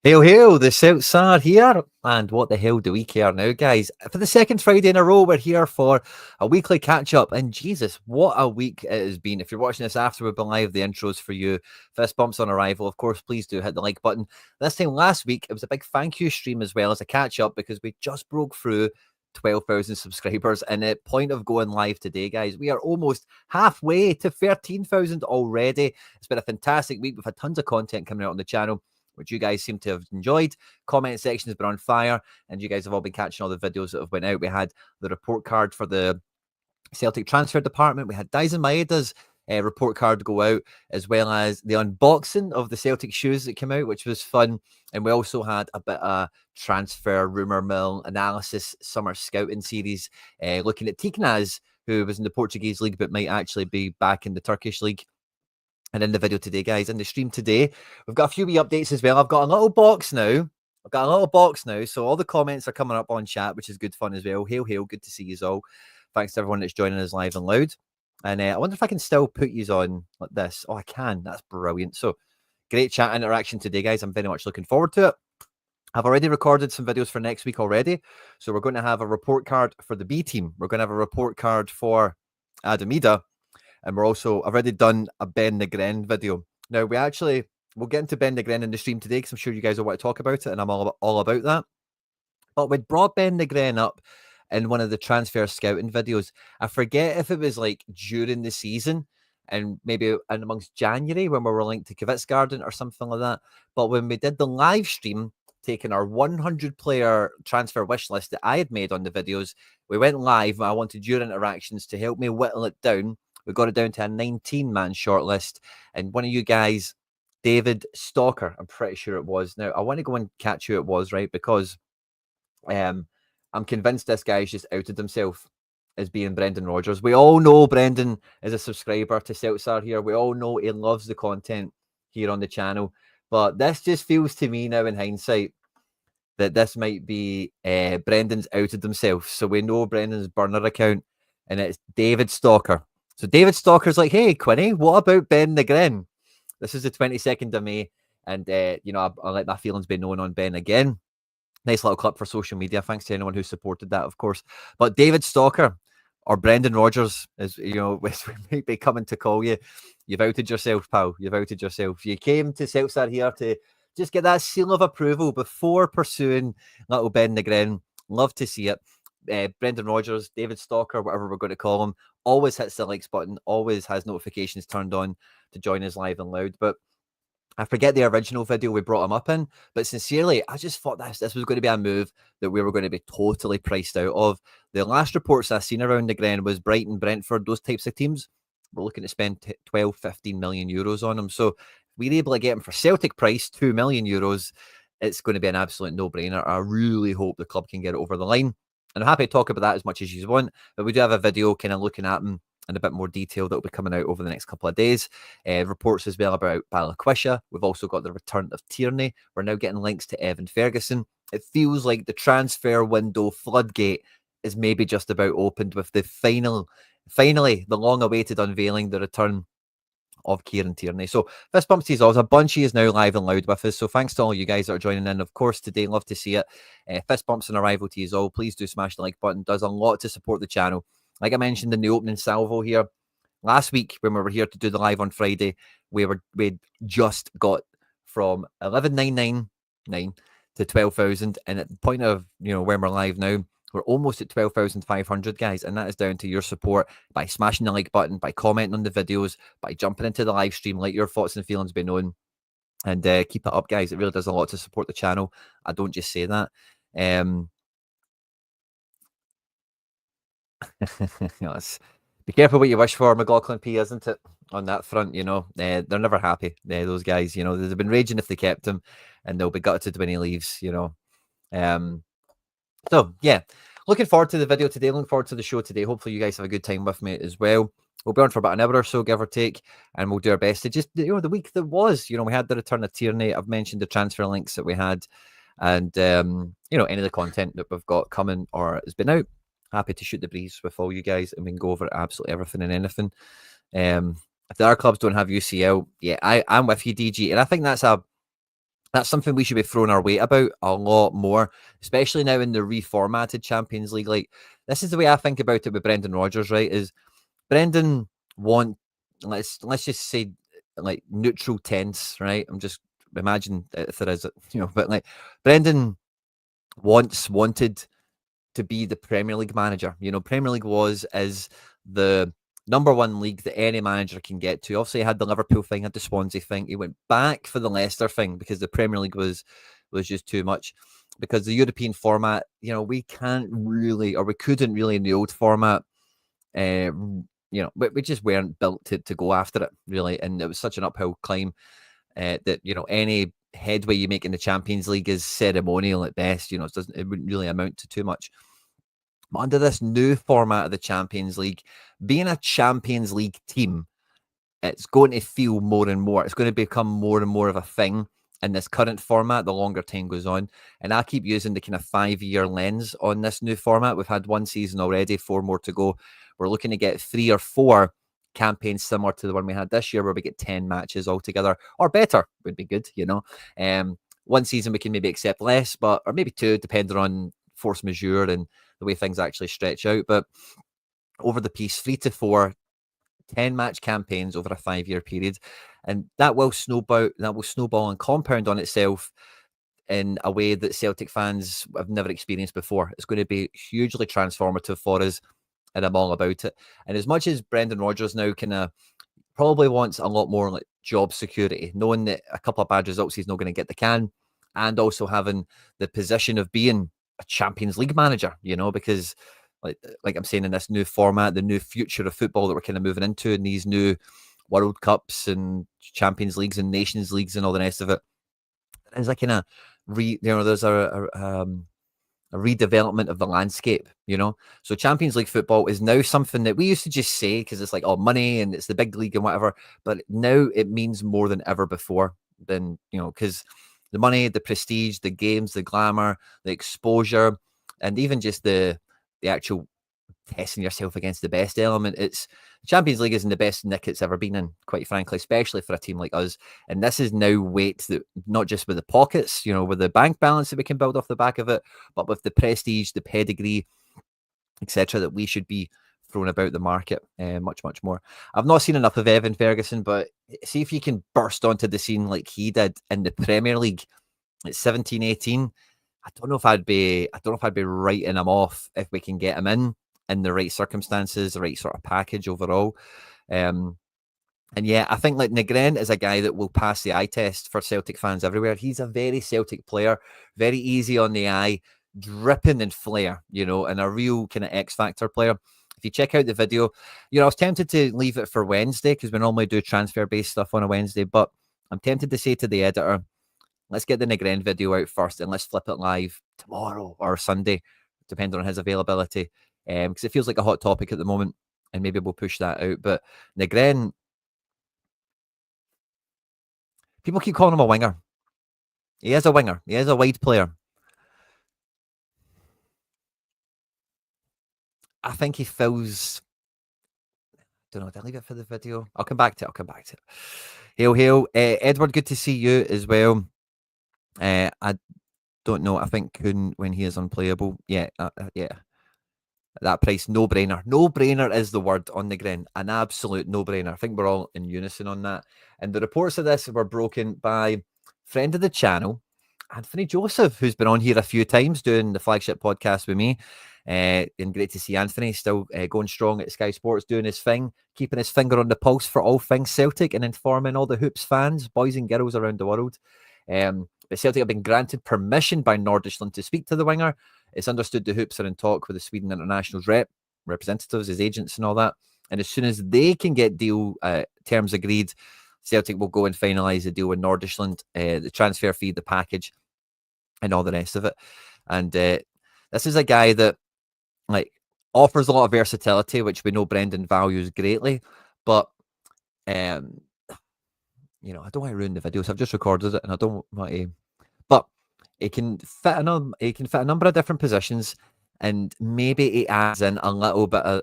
Hail, hail, the Celts are here. And what the hell do we care now, guys? For the second Friday in a row, we're here for a weekly catch up. And Jesus, what a week it has been. If you're watching this after we've been live, the intro's for you. Fist bumps on arrival. Of course, please do hit the like button. This time last week, it was a big thank you stream as well as a catch up because we just broke through 12,000 subscribers. And at point of going live today, guys, we are almost halfway to 13,000 already. It's been a fantastic week. We've had tons of content coming out on the channel, which you guys seem to have enjoyed. Comment section has been on fire, and you guys have all been catching all the videos that have went out. We had the report card for the Celtic transfer department. We had Dyson Maeda's report card go out, as well as the unboxing of the Celtic shoes that came out, which was fun. And we also had a bit of transfer rumour mill analysis summer scouting series, looking at Tiknaz, who was in the Portuguese league but might actually be back in the Turkish league. And in the video today, guys, in the stream today, we've got a few wee updates as well. I've got a little box now. So all the comments are coming up on chat, which is good fun as well. Hail, hail, good to see you all. Thanks to everyone that's joining us live and loud. And I wonder if I can still put you on like this. Oh, I can. That's brilliant. So great chat interaction today, guys. I'm very much looking forward to it. I've already recorded some videos for next week already. So we're going to have a report card for the B team. We're going to have a report card for Adamida. And we're also, I've already done a Ben Nygren video. Now, we'll get into Ben Nygren in the stream today because I'm sure you guys will want to talk about it, and I'm all about that. But we brought Ben Nygren up in one of the transfer scouting videos. I forget if it was like during the season and maybe in amongst January when we were linked to Kvitsgarden or something like that. But when we did the live stream, taking our 100 player transfer wish list that I had made on the videos, we went live and I wanted your interactions to help me whittle it down. We got it down to a 19-man shortlist. And one of you guys, David Stalker, I'm pretty sure it was. Now, I want to go and catch who it was, right? Because I'm convinced this guy's just outed himself as being Brendan Rodgers. We all know Brendan is a subscriber to Celtsar here. We all know he loves the content here on the channel. But this just feels to me now in hindsight that this might be Brendan's outed himself. So we know Brendan's burner account, and it's David Stalker. So David Stalker's like, hey, Quinny, what about Ben Nygren? This is the 22nd of May. And, I'll let my feelings be known on Ben again. Nice little clip for social media. Thanks to anyone who supported that, of course. But David Stalker or Brendan Rodgers, as we might be coming to call you. You've outed yourself, pal. You've outed yourself. You came to Celtsar here to just get that seal of approval before pursuing little Ben Nygren. Love to see it. Brendan Rodgers, David Stalker, whatever we're going to call him, always hits the likes button, always has notifications turned on to join us live and loud. But I forget the original video we brought him up in, but sincerely, I just thought this was going to be a move that we were going to be totally priced out of. The last reports I've seen around Nygren was Brighton, Brentford, those types of teams. We're looking to spend 12, 15 million euros on them. So if we're able to get him for Celtic price, 2 million euros, it's going to be an absolute no-brainer. I really hope the club can get it over the line. And I'm happy to talk about that as much as you want, but we do have a video kind of looking at him in a bit more detail that will be coming out over the next couple of days. Reports as well about Balikwisha. We've also got the return of Tierney. We're now getting links to Evan Ferguson. It feels like the transfer window floodgate is maybe just about opened with the finally, the long-awaited unveiling, the return of Kieran Tierney. So fist bumps to you all. A bunch is now live and loud with us. So thanks to all you guys that are joining in. Of course, today, love to see it. Fist bumps on arrival to you all. Please do smash the like button. Does a lot to support the channel. Like I mentioned in the opening salvo here, last week when we were here to do the live on Friday, we just got from 11,999 to 12,000, and at the point of when we're live now, we're almost at 12,500, guys, and that is down to your support by smashing the like button, by commenting on the videos, by jumping into the live stream. Let your thoughts and feelings be known, and keep it up, guys. It really does a lot to support the channel. I don't just say that. Be careful what you wish for, McLaughlin P, isn't it? On that front, they're never happy. Those guys, they've been raging if they kept him, and they'll be gutted when he leaves. So yeah, looking forward to the video today. Looking forward to the show today. Hopefully, you guys have a good time with me as well. We'll be on for about an hour or so, give or take, and we'll do our best to just the week that was. We had the return of Tierney. I've mentioned the transfer links that we had, and any of the content that we've got coming or has been out. Happy to shoot the breeze with all you guys, and we can go over absolutely everything and anything. If the other clubs don't have UCL, yeah, I'm with you, DG, and I think that's a That's something we should be throwing our weight about a lot more, especially now in the reformatted Champions League. Like, this is the way I think about it with Brendan Rodgers, right? Is Brendan want let's just say like neutral tense, right? I'm just imagine if there is, but like Brendan once wanted to be the Premier League manager. Premier League is the number one league that any manager can get to. Obviously, he had the Liverpool thing, had the Swansea thing. He went back for the Leicester thing because the Premier League was just too much. Because the European format, we can't really, or we couldn't really in the old format. We just weren't built to go after it really, and it was such an uphill climb that any headway you make in the Champions League is ceremonial at best. It wouldn't really amount to too much. But under this new format of the Champions League, being a Champions League team, it's going to feel more and more. It's going to become more and more of a thing in this current format the longer time goes on. And I keep using the kind of 5-year lens on this new format. We've had one season already, 4 more to go. We're looking to get 3 or 4 campaigns similar to the one we had this year, where we get 10 matches altogether, or better would be good. One season we can maybe accept less, or maybe 2, depending on force majeure and the way things actually stretch out. But over the piece, 3 to 4 10-match campaigns over a 5-year period, and that will snowball and compound on itself in a way that Celtic fans have never experienced before. It's going to be hugely transformative for us, and I'm all about it. And as much as Brendan Rodgers now kind of probably wants a lot more like job security, knowing that a couple of bad results he's not going to get the can, and also having the position of being a Champions League manager, because like I'm saying, in this new format, the new future of football that we're kind of moving into, and these new World Cups and Champions Leagues and Nations Leagues and all the rest of it, there's a kind of there's a redevelopment of the landscape, So Champions League football is now something that we used to just say because it's like, oh, money and it's the big league and whatever, but now it means more than ever before. Because the money, the prestige, the games, the glamour, the exposure, and even just the actual testing yourself against the best element. It's Champions League isn't the best nick it's ever been in, quite frankly, especially for a team like us. And this is now weight that not just with the pockets, with the bank balance that we can build off the back of it, but with the prestige, the pedigree, etc., that we should be throwing about the market much, much more. I've not seen enough of Evan Ferguson, but see if you can burst onto the scene like he did in the Premier League at 17, 18. I don't know if I'd be writing him off if we can get him in the right circumstances, the right sort of package overall. And yeah, I think like Nygren is a guy that will pass the eye test for Celtic fans everywhere. He's a very Celtic player, very easy on the eye, dripping in flair, and a real kind of X Factor player. If you check out the video, I was tempted to leave it for Wednesday because we normally do transfer-based stuff on a Wednesday, but I'm tempted to say to the editor, let's get the Nygren video out first and let's flip it live tomorrow or Sunday, depending on his availability. Because it feels like a hot topic at the moment, and maybe we'll push that out. But Nygren, people keep calling him a winger. He is a winger. He is a wide player. I think he fills. I don't know. Did I leave it for the video? I'll come back to it. Hail, hail. Edward, good to see you as well. I don't know. I think Kuhn, when he is unplayable. Yeah. That price, no brainer. No brainer is the word on Nygren. An absolute no brainer. I think we're all in unison on that. And the reports of this were broken by friend of the channel, Anthony Joseph, who's been on here a few times doing the flagship podcast with me. And great to see Anthony still going strong at Sky Sports, doing his thing, keeping his finger on the pulse for all things Celtic and informing all the Hoops fans, boys and girls around the world. But Celtic have been granted permission by Nordisland to speak to the winger. It's understood the Hoops are in talk with the Sweden International's representatives, his agents and all that. And as soon as they can get deal terms agreed, Celtic will go and finalise the deal with Nordisland, the transfer fee, the package, and all the rest of it. And this is a guy that offers a lot of versatility, which we know Brendan values greatly. But I don't want to ruin the video, so I've just recorded it, and I don't want to. But it can fit a number of different positions, and maybe he adds in a little bit of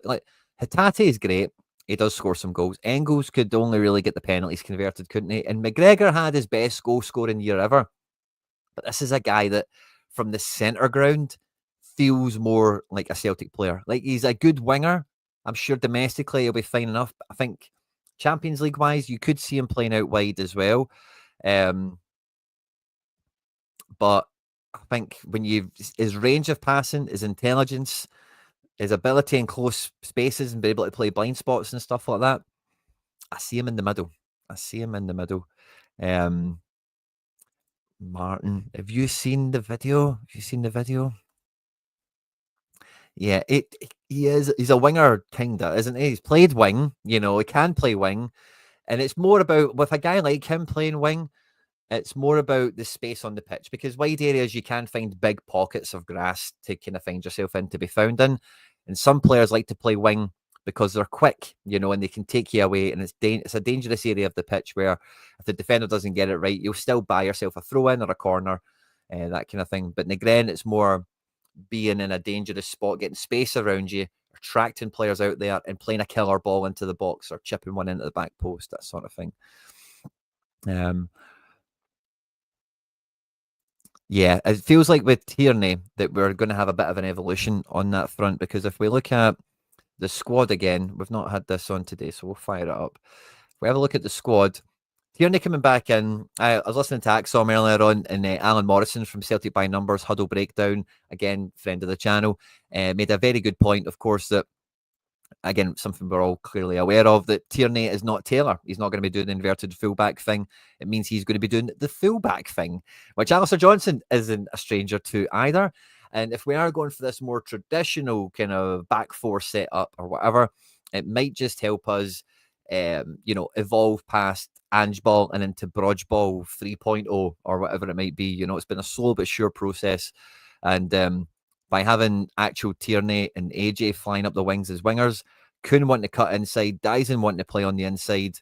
Hatate is great. He does score some goals. Engels could only really get the penalties converted, couldn't he? And McGregor had his best goal scoring year ever But this is a guy that from the centre ground feels more like a Celtic player. Like he's a good winger. I'm sure domestically he'll be fine enough. But I think Champions League wise, you could see him playing out wide as well. But I think when his range of passing, his intelligence, his ability in close spaces and be able to play blind spots and stuff like that, I see him in the middle. I see him in the middle. Martin, have you seen the video? Have you seen the video? Yeah, he's a winger, kinda, isn't he? He's played wing, he can play wing. And it's more about with a guy like him playing wing, it's more about the space on the pitch because wide areas you can find big pockets of grass to kind of find yourself in to be found in. And some players like to play wing because they're quick, and they can take you away. And it's a dangerous area of the pitch where if the defender doesn't get it right, you'll still buy yourself a throw in or a corner, that kind of thing. But Nygren, it's more being in a dangerous spot, getting space around you, attracting players out there, and playing a killer ball into the box or chipping one into the back post, that sort of thing. Yeah, it feels like with Tierney that we're going to have a bit of an evolution on that front because if we look at the squad again, we've not had this on today, so we'll fire it up. If we have a look at the squad, Tierney coming back in. I was listening to Axom earlier on, and Alan Morrison from Celtic by Numbers Huddle Breakdown, again, friend of the channel, made a very good point, of course, that again, something we're all clearly aware of, that Tierney is not Taylor. He's not going to be doing the inverted fullback thing. It means he's going to be doing the fullback thing, which Alistair Johnson isn't a stranger to either. And if we are going for this more traditional kind of back four setup or whatever, it might just help us, evolve past Ange ball and into Brodge ball 3.0 or whatever it might be. It's been a slow but sure process. And by having actual Tierney and AJ flying up the wings as wingers, Kuhn wanting to cut inside, Dyson wanting to play on the inside,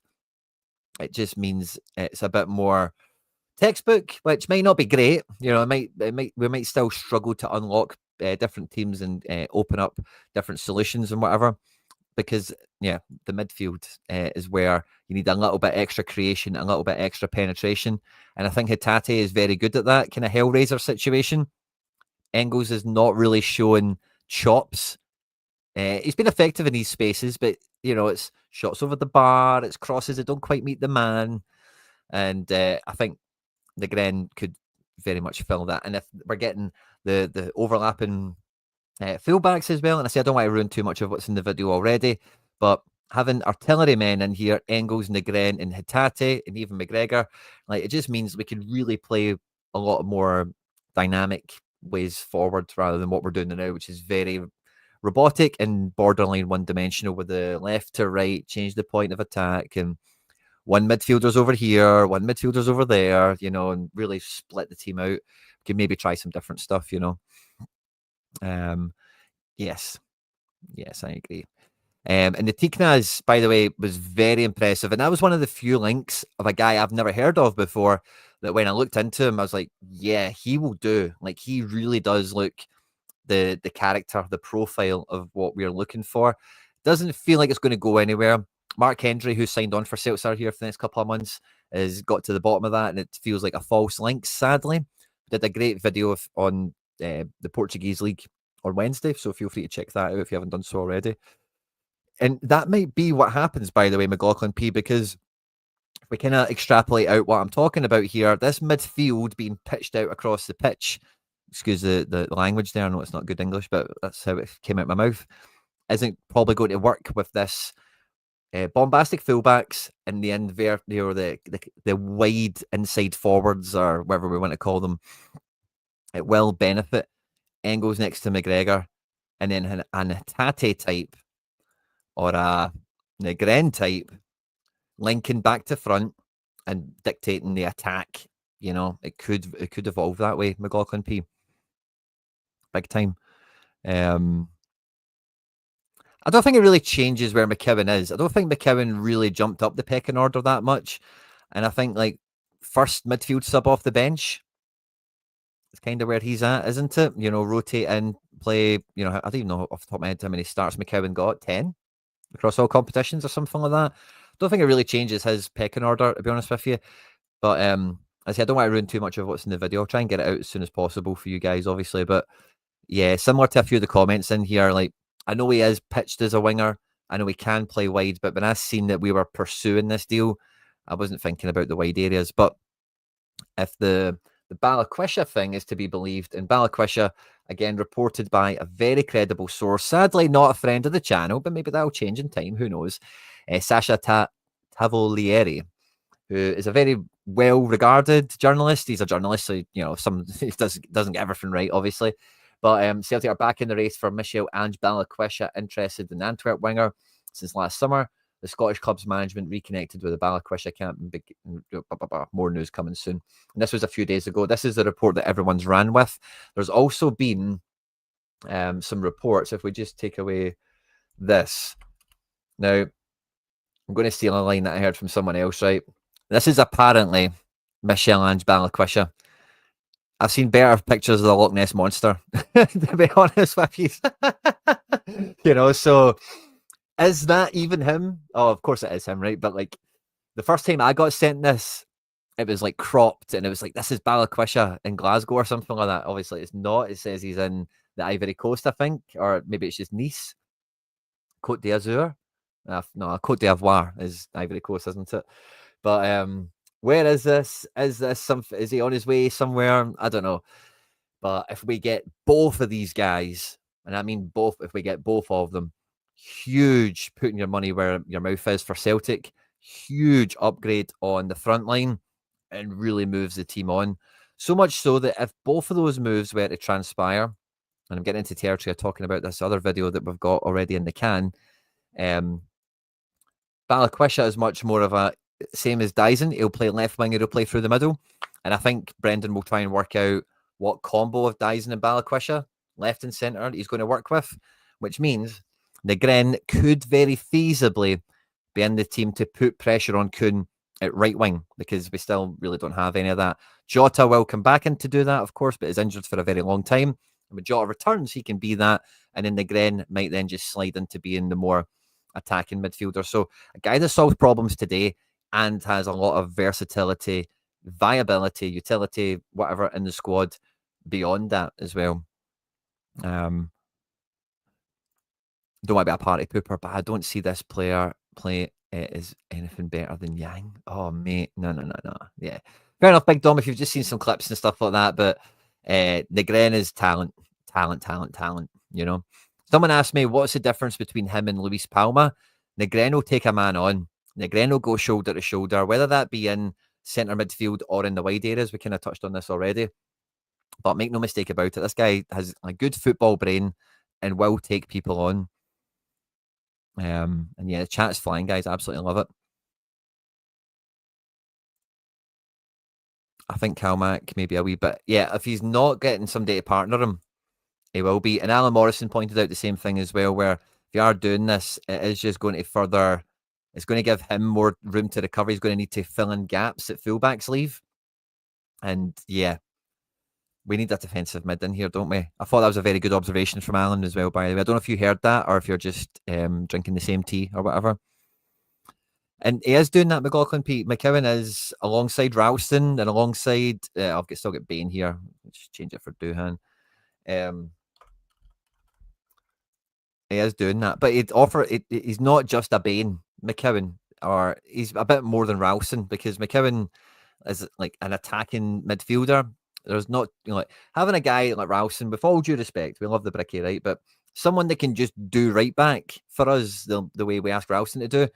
it just means it's a bit more textbook, which might not be great. We might still struggle to unlock different teams and open up different solutions and whatever. Because the midfield is where you need a little bit extra creation, a little bit extra penetration, and I think Hatate is very good at that kind of Hellraiser situation. Engels is not really showing chops. He's been effective in these spaces, but it's shots over the bar, it's crosses that don't quite meet the man, and I think Nygren could very much fill that. And if we're getting the overlapping fullbacks as well, and I don't want to ruin too much of what's in the video already, but having artillery men in here, Engels, Nygren, and Hatate, and even McGregor, it just means we can really play a lot more dynamic ways forward rather than what we're doing now, which is very robotic and borderline one-dimensional with the left to right, change the point of attack, and one midfielder's over here, one midfielder's over there, and really split the team out. We can maybe try some different stuff, Yes, I agree. And the Tiknaz, by the way, was very impressive. And that was one of the few links of a guy I've never heard of before that when I looked into him, I was like, yeah, he will do. Like, he really does look the character, the profile of what we're looking for. Doesn't feel like it's going to go anywhere. Mark Hendry, who signed on for Celtic here for the next couple of months, has got to the bottom of that, and it feels like a false link, sadly. Did a great video on the Portuguese League on Wednesday, so feel free to check that out if you haven't done so already. And that might be what happens, by the way, McLaughlin P, because if we kind of extrapolate out what I'm talking about here, this midfield being pitched out across the pitch, excuse the language there, I know it's not good English, but that's how it came out my mouth, isn't probably going to work with this bombastic fullbacks and the wide inside forwards, or whatever we want to call them. It will benefit Engels next to McGregor, and then an Hatate type or a Nygren type linking back to front and dictating the attack. It could evolve that way. McLaughlin P, big time. I don't think it really changes where McKeown is. I don't think McKeown really jumped up the pecking order that much, and I think first midfield sub off the bench. It's kind of where he's at, isn't it? Rotate in, play. I don't even know off the top of my head how many starts McKeown got. 10 across all competitions or something like that. Don't think it really changes his pecking order, to be honest with you. But I say I don't want to ruin too much of what's in the video. I'll try and get it out as soon as possible for you guys, obviously. But yeah, similar to a few of the comments in here, like I know he is pitched as a winger. I know he can play wide, but when I seen that we were pursuing this deal, I wasn't thinking about the wide areas. But if the Balikwisha thing is to be believed, and Balikwisha, again, reported by a very credible source, sadly not a friend of the channel, but maybe that'll change in time, who knows, Sasha Tavolieri, who is a very well-regarded journalist. He's a journalist, so, you know, he doesn't get everything right, obviously. But Celtic are back in the race for Michel Ange Balikwisha, interested in the Antwerp winger since last summer. The Scottish club's management reconnected with the Balikwisha camp. More news coming soon. And this was a few days ago. This is the report that everyone's ran with. There's also been some reports. If we just take away this. Now, I'm going to steal a line that I heard from someone else, right? This is apparently Michel Ange Balikwisha. I've seen better pictures of the Loch Ness Monster, to be honest with you. You know, so is that even him? Oh, of course it is him, right? But like the first time I got sent this, it was like cropped and it was like, this is Balikwisha in Glasgow or something like that. Obviously, it's not. It says he's in the Ivory Coast, I think, or maybe it's just Nice, Côte d'Azur. No, Côte d'Ivoire is Ivory Coast, isn't it? But where is this? Is this something? Is he on his way somewhere? I don't know. But if we get both of these guys, and I mean both, if we get both of them, huge putting your money where your mouth is for Celtic, huge upgrade on the front line, and really moves the team on. So much so that if both of those moves were to transpire, and I'm getting into territory of talking about this other video that we've got already in the can, Balikwisha is much more of a same as Dyson. He'll play left wing, he'll play through the middle. And I think Brendan will try and work out what combo of Dyson and Balikwisha, left and centre, he's going to work with, which means Nygren could very feasibly be in the team to put pressure on Kuhn at right wing, because we still really don't have any of that. Jota will come back in to do that, of course, but is injured for a very long time. And when Jota returns, he can be that. And then Nygren might then just slide into being the more attacking midfielder. So a guy that solves problems today and has a lot of versatility, viability, utility, whatever in the squad beyond that as well. Don't want to be a party pooper, but I don't see this player play as anything better than Yang. Oh, mate. No. Yeah. Fair enough, Big Dom, if you've just seen some clips and stuff like that, but Nygren is talent, you know. Someone asked me, what's the difference between him and Luis Palma? Nygren will take a man on. Nygren will go shoulder to shoulder, whether that be in centre midfield or in the wide areas. We kind of touched on this already. But make no mistake about it, this guy has a good football brain and will take people on. And yeah, the chat's flying, guys. Absolutely love it. I think Calmac maybe a wee bit. Yeah, if he's not getting somebody to partner him, he will be. And Alan Morrison pointed out the same thing as well, where if you are doing this, it is just going to further, it's going to give him more room to recover. He's going to need to fill in gaps that fullbacks leave. And yeah, we need that defensive mid in here, don't we? I thought that was a very good observation from Alan as well, by the way. I don't know if you heard that or if you're just drinking the same tea or whatever. And he is doing that, McLaughlin. Pete McKeown is alongside Ralston and alongside, I'll still get Bain here. Let's change it for Doohan. He is doing that, but he's not just a Bain, McKeown, or he's a bit more than Ralston, because McKeown is like an attacking midfielder. There's not, you know, like having a guy like Ralston, with all due respect, we love the Bricky, right? But someone that can just do right back for us the way we ask Ralston to do.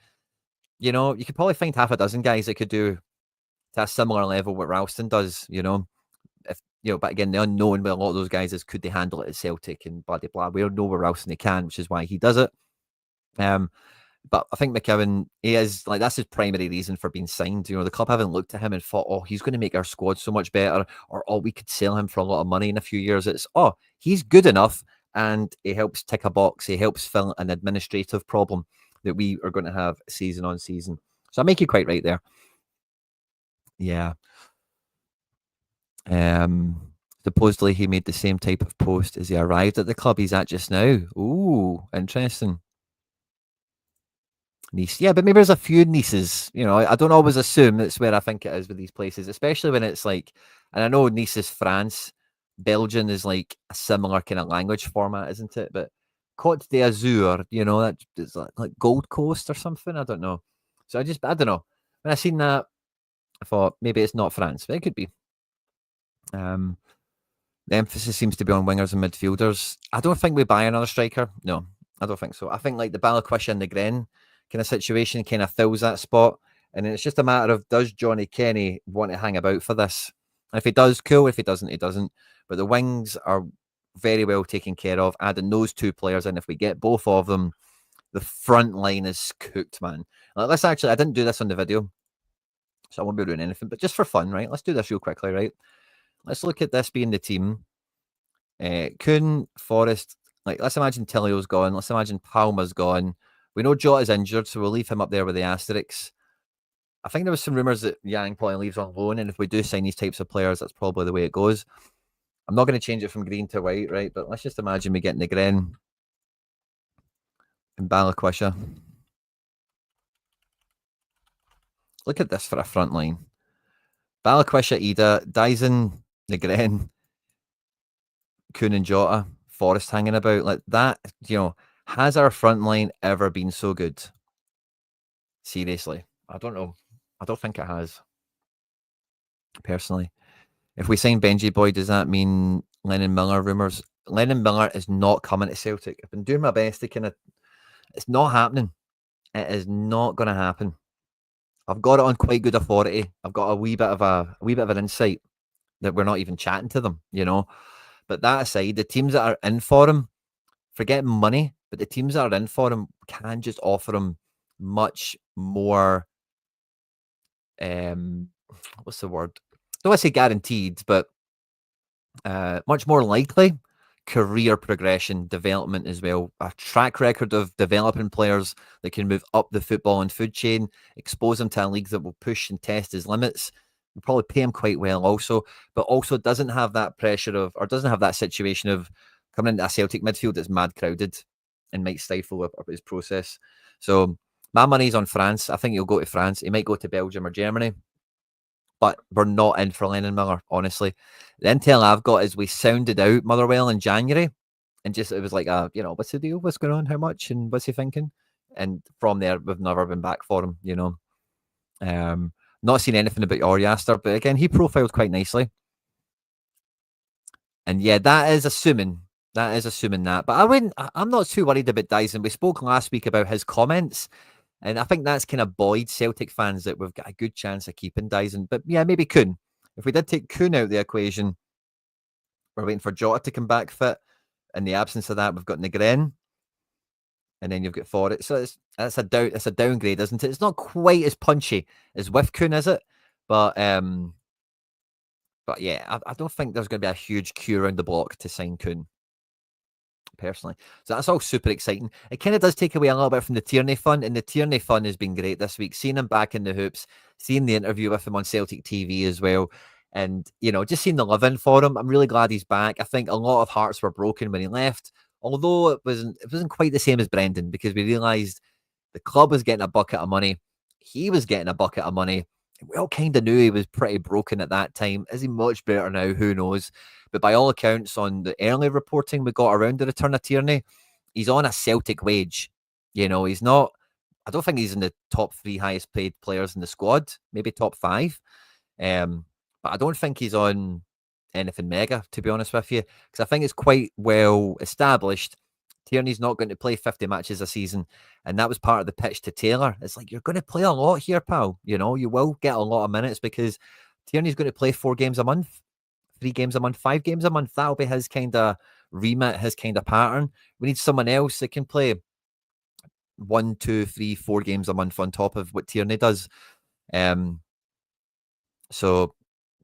You know, you could probably find half a dozen guys that could do to a similar level what Ralston does, you know. If you know, but again, the unknown with a lot of those guys is could they handle it at Celtic and blah blah blah. We don't know where Ralston can, which is why he does it. But I think McKeown, he is like, that's his primary reason for being signed. You know, the club haven't looked at him and thought, oh, he's going to make our squad so much better, or oh, we could sell him for a lot of money in a few years. It's oh, he's good enough and he helps tick a box. He helps fill an administrative problem that we are going to have season on season. So I make you quite right there. Yeah. Supposedly he made the same type of post as he arrived at the club he's at just now. Ooh, interesting. Nice. Yeah, but maybe there's a few Nices. You know, I don't always assume that's where I think it is with these places, especially when it's like, and I know Nice is France, Belgian is like a similar kind of language format, isn't it? But Côte d'Azur, you know, that is like Gold Coast or something. I don't know. So I don't know. When I seen that, I thought maybe it's not France, but it could be. Um, the emphasis seems to be on wingers and midfielders. I don't think we buy another striker. No, I don't think so. I think like the Balikwisha and Nygren kind of situation kind of fills that spot. And then it's just a matter of, does Johnny Kenny want to hang about for this? And if he does, cool. If he doesn't, he doesn't. But the wings are very well taken care of. Adding those two players in, if we get both of them, the front line is cooked, man. Like, let's actually, I didn't do this on the video, so I won't be doing anything, but just for fun, right? Let's do this real quickly, right? Let's look at this being the team. Kuhn, Forrest, like let's imagine Tillio's gone. Let's imagine Palmer's gone. We know Jota's injured, so we'll leave him up there with the asterisks. I think there was some rumours that Yang probably leaves on loan, and if we do sign these types of players, that's probably the way it goes. I'm not going to change it from green to white, right? But let's just imagine we get Nygren and Balikwisha. Look at this for a front line. Balikwisha, Ida, Dyson, Nygren, Kuhn and Jota, Forrest hanging about like that. You know, has our front line ever been so good? Seriously, I don't know. I don't think it has. Personally, if we sign Benji Boy, does that mean Lennon Miller rumours? Lennon Miller is not coming to Celtic. I've been doing my best to kind of. It's not happening. It is not going to happen. I've got it on quite good authority. I've got a wee bit of an insight that we're not even chatting to them, you know. But that aside, the teams that are in for him, forget money, but the teams that are in for him can just offer him much more. What's the word? I don't want to say guaranteed, but much more likely career progression, development as well. A track record of developing players that can move up the football and food chain, expose them to a league that will push and test his limits. We'll probably pay him quite well also, but also doesn't have that pressure of, or doesn't have that situation of coming into a Celtic midfield that's mad crowded and might stifle up his process. So my money's on France. I think he'll go to France. He might go to Belgium or Germany, but we're not in for Lennon Miller, honestly. The intel I've got is we sounded out Motherwell in January, and just it was like, you know, what's the deal? What's going on? How much? And what's he thinking? And from there, we've never been back for him, you know. Not seen anything about Oriaster, but again, he profiled quite nicely. And yeah, that is assuming that. But I'm not too worried about Dyson. We spoke last week about his comments. And I think that's kind of buoyed Celtic fans that we've got a good chance of keeping Dyson. But yeah, maybe Kuhn. If we did take Kuhn out of the equation, we're waiting for Jota to come back fit. In the absence of that, we've got Nygren. And then you've got Forrest. So it's a downgrade, isn't it? It's not quite as punchy as with Kuhn, is it? But yeah, I don't think there's going to be a huge queue around the block to sign Kuhn. Personally. So that's all super exciting. It kind of does take away a little bit from the Tierney fun, and the Tierney fun has been great this week. Seeing him back in the hoops, seeing the interview with him on Celtic TV as well, and you know, just seeing the love in for him. I'm really glad he's back. I think a lot of hearts were broken when he left, although it wasn't quite the same as Brendan, because we realised the club was getting a bucket of money, he was getting a bucket of money. We all kind of knew he was pretty broken at that time. Is he much better now? Who knows? But by all accounts, on the early reporting we got around the return of Tierney, he's on a Celtic wage. You know, he's not, I don't think he's in the top 3 highest paid players in the squad, maybe top 5. But I don't think he's on anything mega, to be honest with you, because I think it's quite well established. Tierney's not going to play 50 matches a season, and that was part of the pitch to Taylor. It's like, you're going to play a lot here, pal. You know, you will get a lot of minutes because Tierney's going to play 4 games a month, 3 games a month, 5 games a month. That'll be his kind of remit, his kind of pattern. We need someone else that can play 1, 2, 3, 4 games a month on top of what Tierney does. So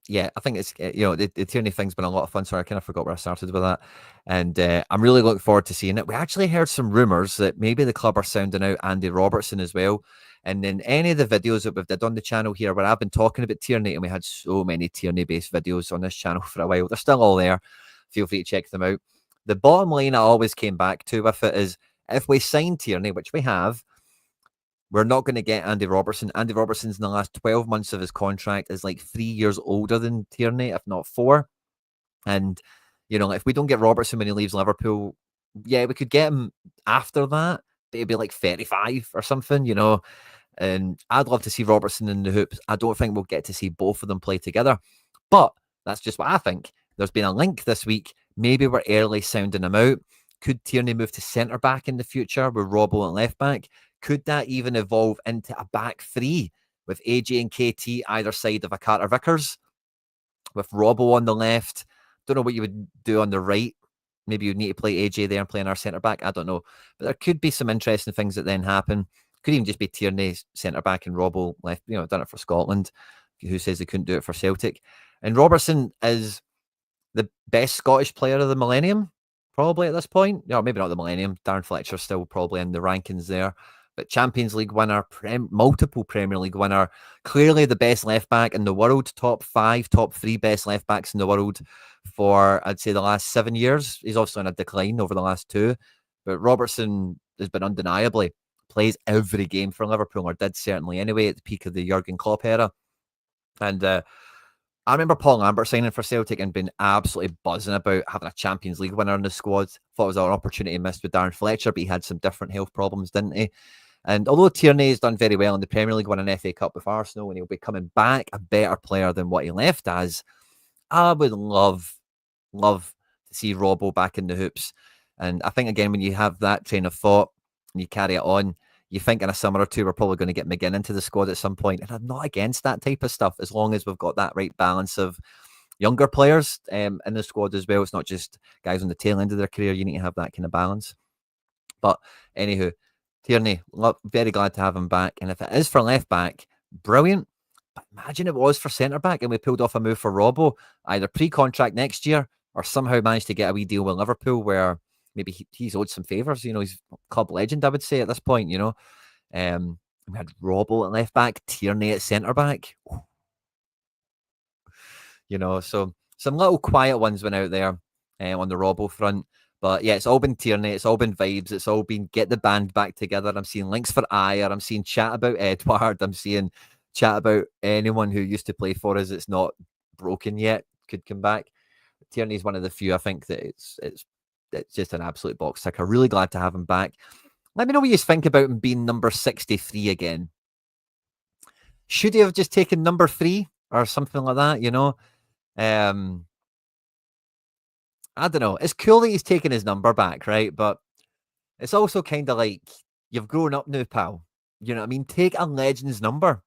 yeah, I think it's, you know, the Tierney thing's been a lot of fun. Sorry, I kind of forgot where I started with that. And I'm really looking forward to seeing it. We actually heard some rumours that maybe the club are sounding out Andy Robertson as well. And in any of the videos that we've did on the channel here, where I've been talking about Tierney, and we had so many Tierney-based videos on this channel for a while, they're still all there. Feel free to check them out. The bottom line I always came back to with it is, if we sign Tierney, which we have, We're not going to get Andy Robertson. Andy Robertson's in the last 12 months of his contract is like 3 years older than Tierney, if not 4. And, you know, if we don't get Robertson when he leaves Liverpool, yeah, we could get him after that. But it'd be like 35 or something, you know. And I'd love to see Robertson in the hoops. I don't think we'll get to see both of them play together. But that's just what I think. There's been a link this week. Maybe we're early sounding him out. Could Tierney move to centre back in the future with Robbo at left back? Could that even evolve into a back three with AJ and KT either side of a Carter Vickers, with Robbo on the left? Don't know what you would do on the right. Maybe you'd need to play AJ there and play in our centre back. I don't know. But there could be some interesting things that then happen. Could even just be Tierney centre back and Robbo left. You know, done it for Scotland. Who says they couldn't do it for Celtic? And Robertson is the best Scottish player of the millennium, probably at this point. No, maybe not the millennium. Darren Fletcher's still probably in the rankings there. But Champions League winner, multiple Premier League winner, clearly the best left back in the world, top 5, top 3 best left backs in the world for, I'd say, the last 7 years. He's also in a decline over the last 2. But Robertson has been undeniably plays every game for Liverpool, or did certainly anyway, at the peak of the Jurgen Klopp era. And I remember Paul Lambert signing for Celtic and being absolutely buzzing about having a Champions League winner in the squad. Thought it was an opportunity missed with Darren Fletcher, but he had some different health problems, didn't he? And although Tierney has done very well in the Premier League, won an FA Cup with Arsenal, and he'll be coming back a better player than what he left as, I would love to see Robbo back in the hoops. And I think, again, when you have that train of thought and you carry it on, you think in a summer or 2 we're probably going to get McGinn into the squad at some point. And I'm not against that type of stuff, as long as we've got that right balance of younger players in the squad as well. It's not just guys on the tail end of their career. You need to have that kind of balance. But anywho, Tierney, very glad to have him back. And if it is for left back, brilliant. But imagine it was for centre back and we pulled off a move for Robbo, either pre-contract next year or somehow managed to get a wee deal with Liverpool where maybe he's owed some favours. You know, he's club legend, I would say, at this point, you know. We had Robbo at left back, Tierney at centre back. You know, so some little quiet ones went out there on the Robbo front. But yeah, it's all been Tierney, it's all been vibes, it's all been get the band back together. I'm seeing links for Ayer, I'm seeing chat about Edward, I'm seeing chat about anyone who used to play for us that's not broken yet could come back. Tierney's one of the few, I think, that it's just an absolute box ticker. Really glad to have him back. Let me know what you think about him being number 63 again. Should he have just taken number 3 or something like that, you know? I don't know. It's cool that he's taking his number back, right? But it's also kind of like, you've grown up now, pal. You know what I mean? Take a legend's number.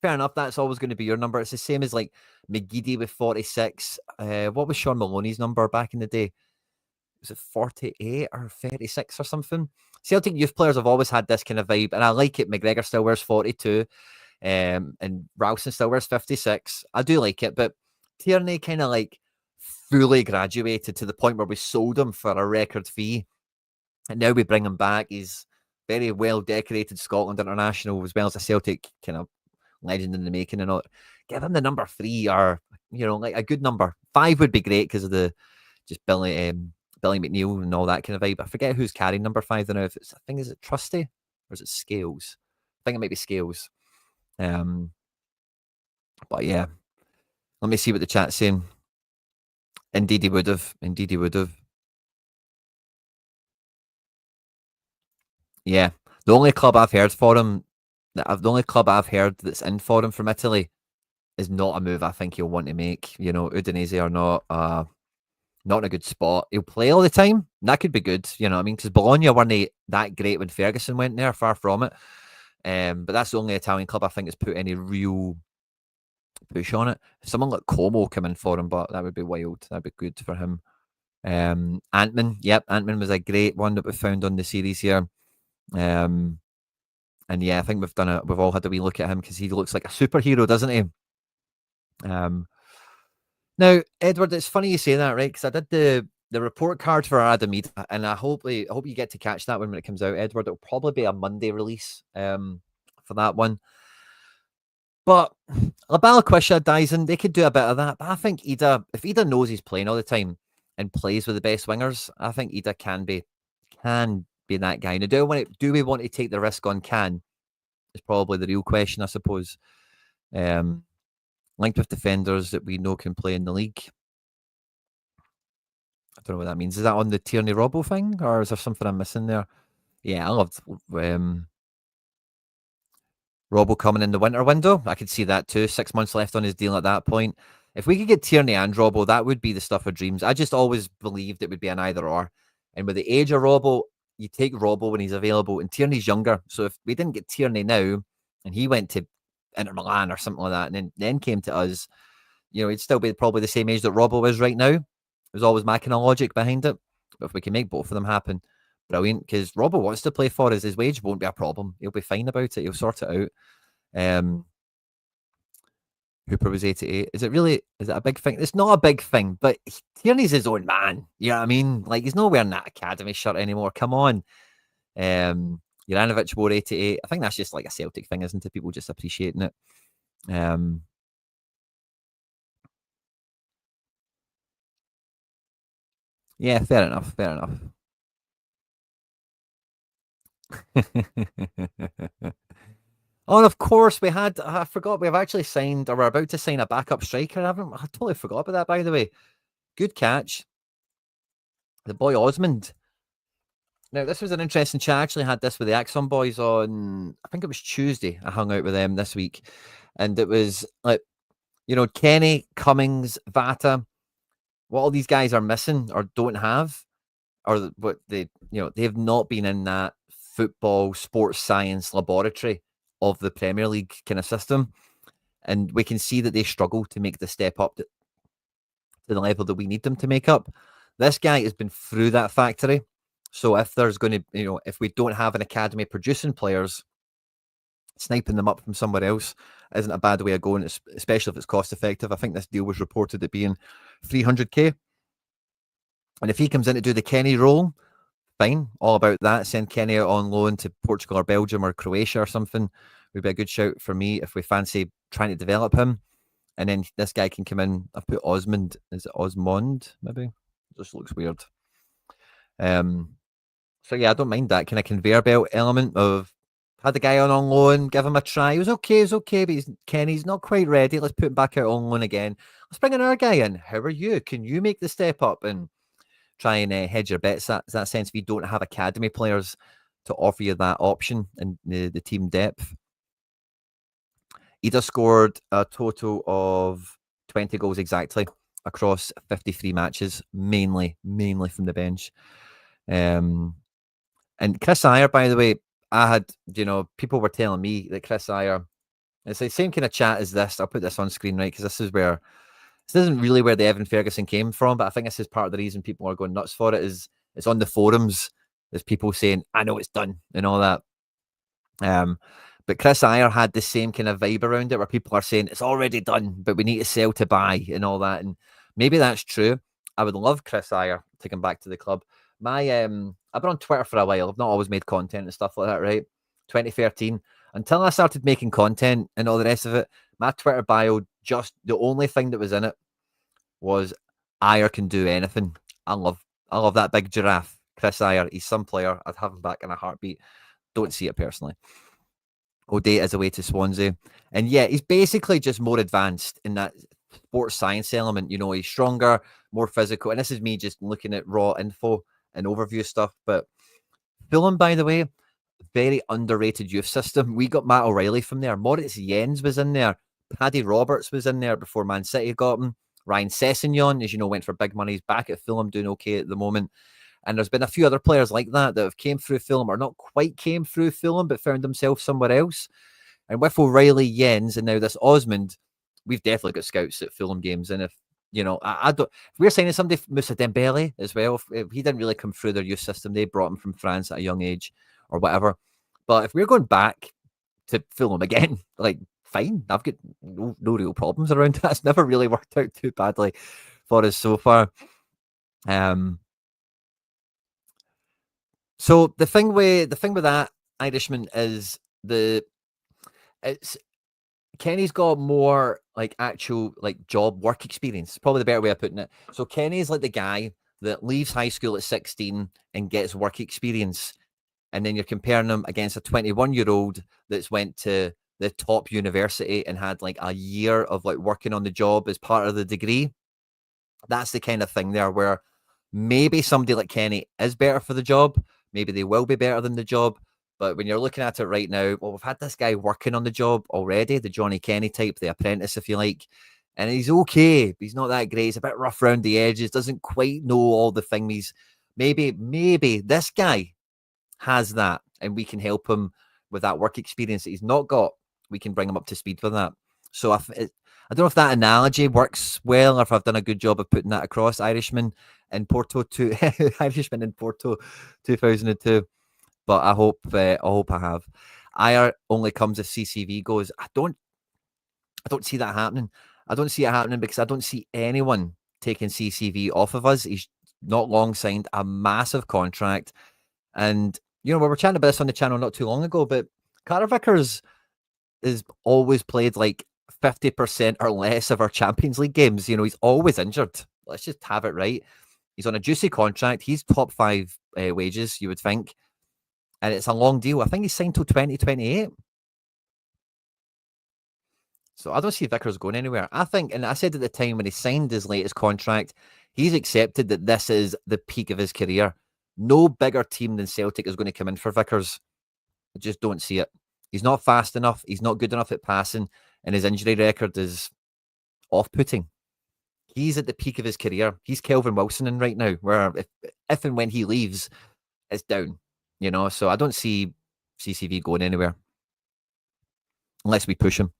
Fair enough, that's always going to be your number. It's the same as like McGeady with 46. What was Sean Maloney's number back in the day? Was it 48 or 36 or something? Celtic youth players have always had this kind of vibe, and I like it. McGregor still wears 42, and Ralston still wears 56. I do like it, but Tierney kind of like fully graduated to the point where we sold him for a record fee, and now we bring him back. He's very well decorated Scotland international, as well as a Celtic kind of legend in the making, and all. Give him the number 3, or you know, like a good number. 5 would be great because of the just Billy McNeil and all that kind of vibe. I forget who's carrying number 5 now. If it's, I think, is it Trusty or is it Scales? I think it might be Scales. But yeah, let me see what the chat's saying. Indeed, he would have. Indeed, he would have. Yeah, the only club I've heard for him, the only club I've heard that's in for him from Italy, is not a move I think he'll want to make. You know, Udinese are not in a good spot. He'll play all the time. And that could be good, you know what I mean? Because Bologna weren't that great when Ferguson went there, far from it. But that's the only Italian club I think has put any real push on it. Someone like Como come in for him, but that would be wild. That'd be good for him. Antman, yep, Antman was a great one that we found on the series here. And yeah, I think we've all had a wee look at him because he looks like a superhero, doesn't he? Now, Edward, it's funny you say that, right? Because I did the report card for Adamida, and I hope you get to catch that when it comes out, Edward. It'll probably be a Monday release for that one. But Balikwisha, Dyson, they could do a bit of that. But I think if Ida knows he's playing all the time and plays with the best wingers, I think Ida can be that guy. Now, do we want to take the risk on Can? is probably the real question, I suppose. Linked with defenders that we know can play in the league. I don't know what that means. Is that on the Tierney Robbo thing, or is there something I'm missing there? Yeah, I loved Robbo coming in the winter window. I could see that too. 6 months left on his deal at that point. If we could get Tierney and Robbo, that would be the stuff of dreams. I just always believed it would be an either or. And with the age of Robbo, you take Robbo when he's available, and Tierney's younger. So if we didn't get Tierney now, and he went to Inter Milan or something like that, and then came to us, he'd still be probably the same age that Robbo is right now. There's always my kind of logic behind it. But if we can make both of them happen, brilliant. Because Robbo wants to play for us. His wage won't be a problem. He'll be fine about it. He'll sort it out. Hooper was 88. Is it a big thing? It's not a big thing, but Tierney's his own man. You know what I mean? Like, he's not wearing that academy shirt anymore. Come on. Juranovic wore 88. I think that's just like a Celtic thing, isn't it? People just appreciating it. Yeah, fair enough. Oh, and of course I forgot, we've actually signed, or we're about to sign a backup striker. I totally forgot about that, by the way. Good catch. The boy Osmond. Now, this was an interesting chat. I actually had this with the Axon boys on, I think it was Tuesday. I hung out with them this week. And it was like, Kenny, Cummings, Vata, what all these guys are missing or don't have, or what they have not been in that football sports science laboratory of the Premier League kind of system. And we can see that they struggle to make the step up to the level that we need them to make up. This guy has been through that factory. So if there's going to, if we don't have an academy producing players, sniping them up from somewhere else isn't a bad way of going, especially if it's cost effective. I think this deal was reported at being 300k. And if he comes in to do the Kenny role, fine, all about that. Send Kenny out on loan to Portugal or Belgium or Croatia or something would be a good shout for me if we fancy trying to develop him. And then this guy can come in. I've put Osmond. Is it Osmond? Maybe. It just looks weird. So yeah, I don't mind that kind of conveyor belt element of had the guy on loan, give him a try. He was okay, but Kenny's not quite ready. Let's put him back out on loan again. Let's bring another guy in. How are you? Can you make the step up and try and hedge your bets? That sense if you don't have academy players to offer you that option and the team depth. Ida scored a total of 20 goals exactly across 53 matches, mainly from the bench. And Chris Ayer, by the way, I had, people were telling me that Chris Ayer, it's the same kind of chat as this. I'll put this on screen, right? Because this isn't really where the Evan Ferguson came from, but I think this is part of the reason people are going nuts for it. Is it's on the forums. There's people saying, I know it's done and all that. But Chris Ayer had the same kind of vibe around it where people are saying it's already done, but we need to sell to buy and all that. And maybe that's true. I would love Chris Ayer to come back to the club. I've been on Twitter for a while. I've not always made content and stuff like that, right? 2013. Until I started making content and all the rest of it, my Twitter bio, just the only thing that was in it was Ayer can do anything. I love that big giraffe. Chris Ayer, he's some player. I'd have him back in a heartbeat. Don't see it personally. O'Day is away to Swansea. And yeah, he's basically just more advanced in that sports science element. He's stronger, more physical. And this is me just looking at raw info and overview stuff. But Fulham, by the way, very underrated youth system. We got Matt O'Reilly from there. Moritz Jens was in there. Paddy Roberts was in there before Man City got him. Ryan Sessegnon, as you know, went for big money. He's back at Fulham, doing okay at the moment. And there's been a few other players like that have came through Fulham, or not quite came through Fulham, but found themselves somewhere else. And with O'Reilly, Jens, and now this Osmond, we've definitely got scouts at Fulham games. And if I don't, if we're signing somebody, Moussa Dembele as well, if he didn't really come through their youth system, they brought him from France at a young age or whatever. But if we're going back to Fulham again, like, fine, I've got no real problems around that. It's never really worked out too badly for us so far. So the thing with that Irishman is Kenny's got more like actual like job work experience. Probably the better way of putting it. So Kenny's like the guy that leaves high school at 16 and gets work experience and then you're comparing them against a 21-year-old that's went to the top university and had like a year of like working on the job as part of the degree. That's the kind of thing there where maybe somebody like Kenny is better for the job. Maybe they will be better than the job. But when you're looking at it right now, well, we've had this guy working on the job already, the Johnny Kenny type, the apprentice, if you like. And he's okay. He's not that great. He's a bit rough around the edges, doesn't quite know all the things. Maybe this guy has that and we can help him with that work experience that he's not got. We can bring him up to speed with that. So I don't know if that analogy works well or if I've done a good job of putting that across. Irishman in Porto 2002. But I hope I have. IR only comes if CCV goes. I don't see that happening. I don't see it happening because I don't see anyone taking CCV off of us. He's not long signed a massive contract. And, we were chatting about this on the channel not too long ago, but Carter Vickers is always played like 50% or less of our Champions League games. He's always injured. Let's just have it right. He's on a juicy contract. He's top 5 wages, you would think. And it's a long deal. I think he's signed till 2028. So I don't see Vickers going anywhere. I think, and I said at the time when he signed his latest contract, he's accepted that this is the peak of his career. No bigger team than Celtic is going to come in for Vickers. I just don't see it. He's not fast enough. He's not good enough at passing. And his injury record is off-putting. He's at the peak of his career. He's Kelvin Wilson in right now, where if and when he leaves, it's down. So I don't see CCV going anywhere unless we push him.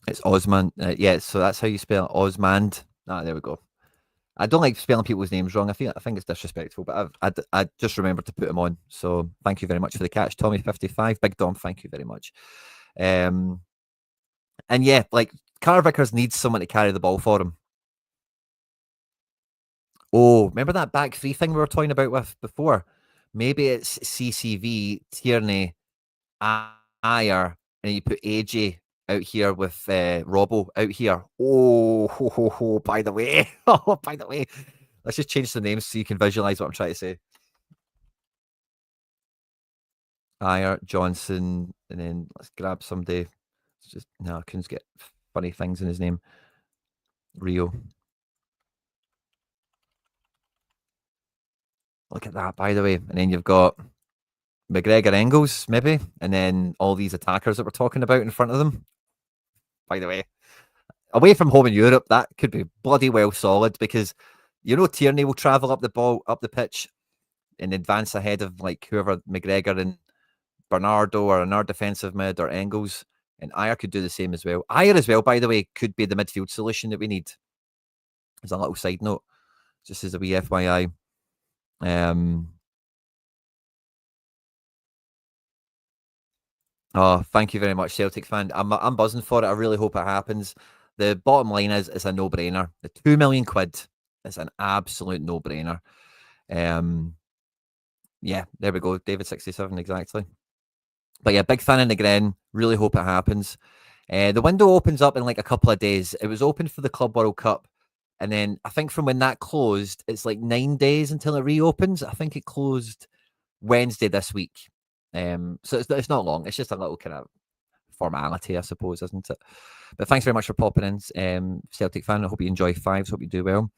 It's Osman. Yeah, so that's how you spell it. Osmand. There we go. I don't like spelling people's names wrong. I think it's disrespectful, but I just remembered to put him on. So thank you very much for the catch, Tommy55. Big Dom, thank you very much. And yeah, like Carter Vickers needs someone to carry the ball for him. Oh, remember that back three thing we were talking about with before? Maybe it's CCV, Tierney, Ayer, and you put AJ out here with Robbo out here. Oh, by the way. Oh, by the way. Let's just change the names so you can visualize what I'm trying to say. Ayer, Johnson, and then let's grab somebody. It's just, no, I couldn't get funny things in his name. Rio. Look at that, by the way. And then you've got McGregor, Engels, maybe, and then all these attackers that we're talking about in front of them. By the way, away from home in Europe, that could be bloody well solid because Tierney will travel up the pitch and advance ahead of like whoever McGregor and Bernardo or another defensive mid or Engels, and Ayer could do the same as well. Ayer as well, by the way, could be the midfield solution that we need. As a little side note, just as a wee FYI. Oh, thank you very much, Celtic fan. I'm buzzing for it. I really hope it happens. The bottom line is it's a no-brainer. The £2 million is an absolute no-brainer. Yeah, there we go. David67, exactly. But yeah, big fan of Nygren. Really hope it happens. The window opens up in like a couple of days. It was open for the Club World Cup. And then I think from when that closed, it's like 9 days until it reopens. I think it closed Wednesday this week. So it's not long. It's just a little kind of formality, I suppose, isn't it? But thanks very much for popping in, Celtic fan. I hope you enjoy fives. Hope you do well.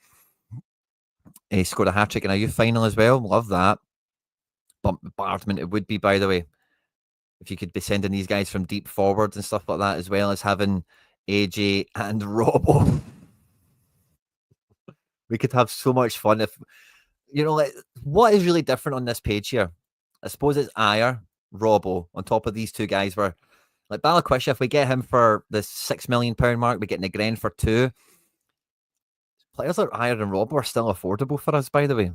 He scored a hat-trick in a youth final as well. Love that. Bombardment it would be, by the way, if you could be sending these guys from deep forward and stuff like that, as well as having AJ and Robbo. We could have so much fun if, like, what is really different on this page here? I suppose it's Ayer, Robbo, on top of these two guys where, like Balikwisha, if we get him for the £6 million mark, we get Nygren for 2. Players like Ayer and Robbo are still affordable for us, by the way.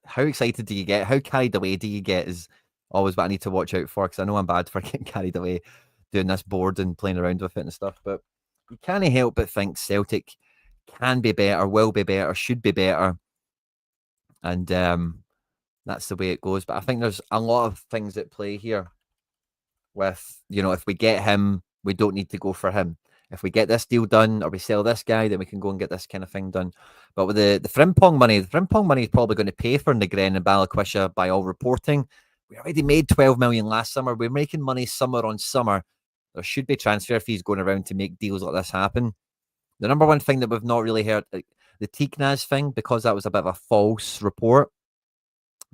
How excited do you get? How carried away do you get is always what I need to watch out for, because I know I'm bad for getting carried away doing this board and playing around with it and stuff, but you can't help but think Celtic can be better, will be better, should be better, and that's the way it goes. But I think there's a lot of things at play here with, if we get him, we don't need to go for him. if we get this deal done or we sell this guy, then we can go and get this kind of thing done. But with the Frimpong money is probably going to pay for Nygren and Balikwisha by all reporting. We already made 12 million last summer. We're making money summer on summer. There should be transfer fees going around to make deals like this happen. The number one thing that we've not really heard, like the Tiknaz thing, because that was a bit of a false report.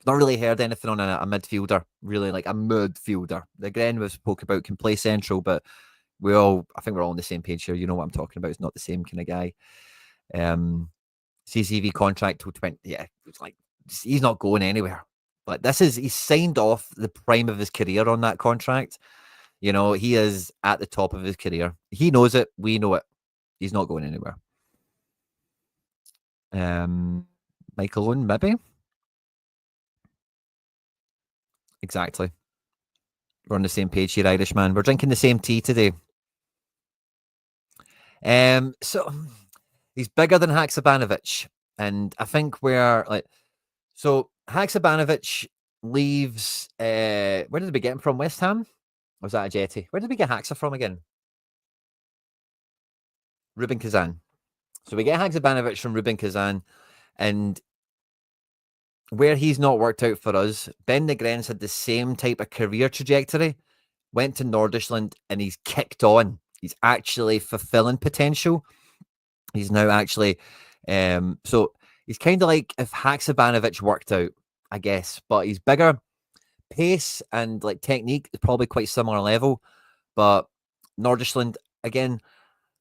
Not really heard anything on a midfielder, really, like a midfielder. The Gren was spoke about can play central, but I think we're all on the same page here. You know what I'm talking about. It's not the same kind of guy. CCV contract till 20. Yeah, it's like he's not going anywhere. But he's signed off the prime of his career on that contract. You know, he is at the top of his career. He knows it. We know it. He's not going anywhere. Michael Owen, maybe. Exactly. We're on the same page here, Irishman. We're drinking the same tea today. So he's bigger than Haksabanovic, and I think we're like, so Haksabanovic leaves. Where did we get him from? West Ham? Or was that a jetty? Where did we get Haxa from again? Rubin Kazan. So we get Haksabanovic from Rubin Kazan, and where he's not worked out for us, Ben Nygren's had the same type of career trajectory, went to Nordisland, and he's kicked on. He's actually fulfilling potential. He's now actually, so he's kind of like if Haksabanovic worked out, I guess, but he's bigger. Pace and like technique is probably quite similar level, but Nordisland, again,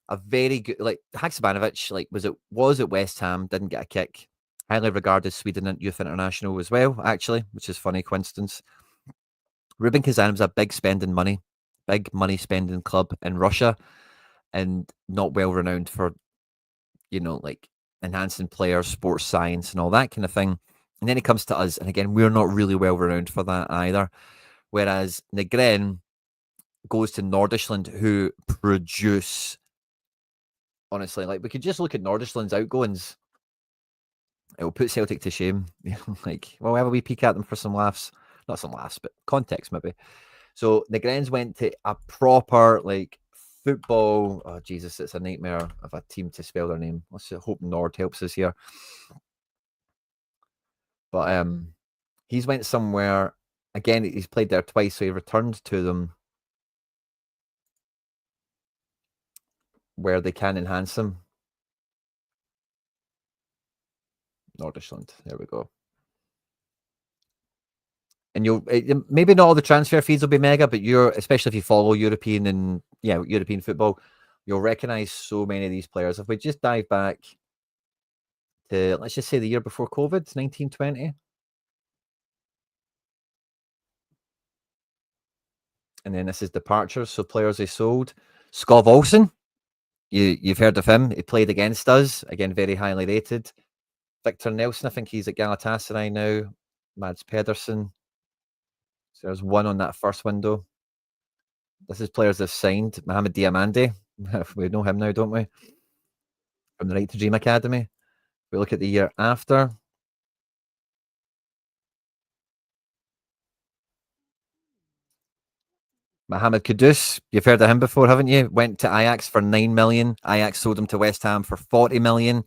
a very good, like Haksabanovic, like was at West Ham, didn't get a kick. Highly regarded Sweden youth international as well, actually, which is funny coincidence. Rubin Kazan was a big money spending club in Russia, and not well renowned for, you know, like enhancing players, sports science, and all that kind of thing. And then he comes to us, and again, we're not really well renowned for that either. Whereas Nygren goes to Nordisland, who produce, honestly, like we could just look at Nordisland's outgoings. It will put Celtic to shame. Like, well, have a wee peek at them for some laughs. Not some laughs, but context maybe. So Nygren's went to a proper like football. Oh Jesus, it's a nightmare of a team to spell their name. Let's hope Nord helps us here. But he's went somewhere again. He's played there twice, so he returned to them where they can enhance him. Nordisland. There we go. And you'll maybe not all the transfer fees will be mega, but especially if you follow European football, you'll recognize so many of these players. If we just dive back to, let's just say, the year before COVID, 1920, and then this is departures. So players they sold. Skov Olsen, you've heard of him. He played against us, again very highly rated. Victor Nelson, I think he's at Galatasaray now. Mads Pedersen. So there's one on that first window. This is players they've signed. Mohamed Diamande. We know him now, don't we? From the Right to Dream Academy. We look at the year after. Mohamed Kudus, you've heard of him before, haven't you? Went to Ajax for 9 million. Ajax sold him to West Ham for 40 million.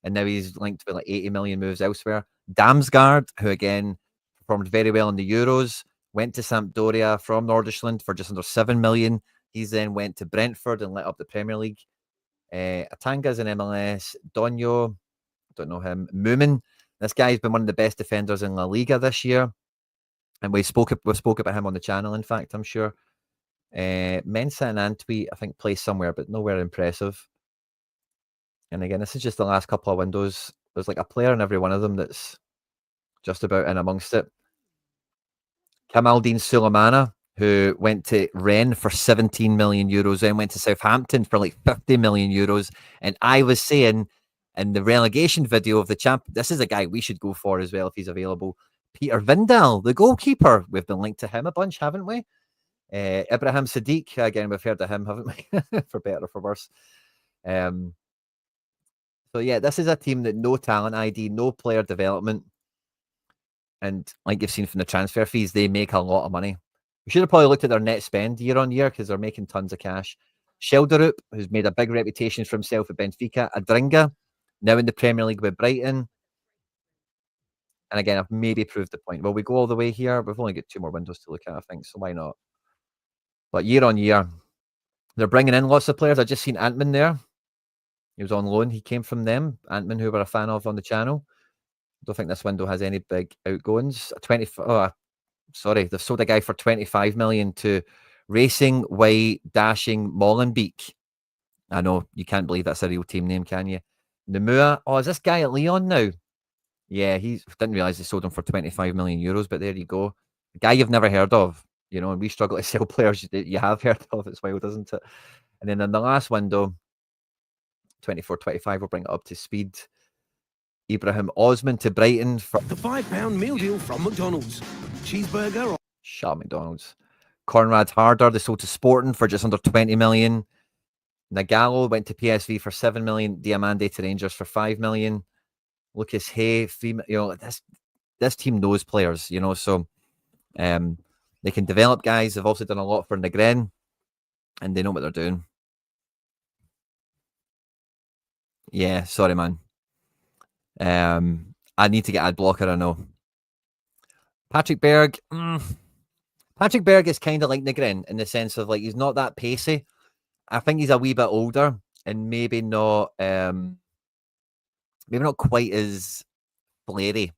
And now he's linked with like 80 million moves elsewhere. Damsgaard, who again performed very well in the Euros, went to Sampdoria from Nordisland for just under 7 million. He's then went to Brentford and lit up the Premier League. Atanga's in MLS. Donyo, don't know him. Moomin, this guy's been one of the best defenders in La Liga this year. And we spoke about him on the channel, in fact, I'm sure. Mensa and Antwi, I think, play somewhere, but nowhere impressive. And again, this is just the last couple of windows. There's like a player in every one of them that's just about in amongst it. Kamaldeen Sulemana, who went to Rennes for 17 million euros, then went to Southampton for like 50 million euros. And I was saying in the relegation video of the champ, this is a guy we should go for as well if he's available. Peter Vindal, the goalkeeper. We've been linked to him a bunch, haven't we? Ibrahim Sadiq, again, we've heard of him, haven't we? For better or for worse. So yeah, this is a team that no talent ID, no player development. And like you've seen from the transfer fees, they make a lot of money. We should have probably looked at their net spend year on year because they're making tons of cash. Shelderup, who's made a big reputation for himself at Benfica. Adringa, now in the Premier League with Brighton. And again, I've maybe proved the point. Will we go all the way here? We've only got 2 more windows to look at, I think, so why not? But year on year, they're bringing in lots of players. I just seen Antman there. He was on loan. He came from them. Antman, who we're a fan of on the channel. Don't think this window has any big outgoings. Sorry, they've sold a guy for 25 million to Racing White Dashing Molenbeek. I know, you can't believe that's a real team name, can you? Namua. Oh, is this guy at Leon now? Yeah, he didn't realise they sold him for 25 million euros, but there you go. A guy you've never heard of, you know, and we struggle to sell players that you have heard of. It's wild, isn't it? And then in the last window, 24-25, we'll bring it up to speed. Ibrahim Osman to Brighton for the £5 meal deal from McDonald's. Cheeseburger or shut McDonald's. Conrad Harder, they sold to Sporting for just under 20 million. Nagalo went to PSV for 7 million. Diamande to Rangers for 5 million. Lucas Hay, you know, this team knows players, you know, so they can develop guys. They've also done a lot for Nygren, and they know what they're doing. Yeah, sorry, man. I need to get ad blocker, I know. Patrick Berg. Patrick Berg is kind of like Nygren in the sense of, like, he's not that pacey. I think he's a wee bit older and maybe not quite as flary.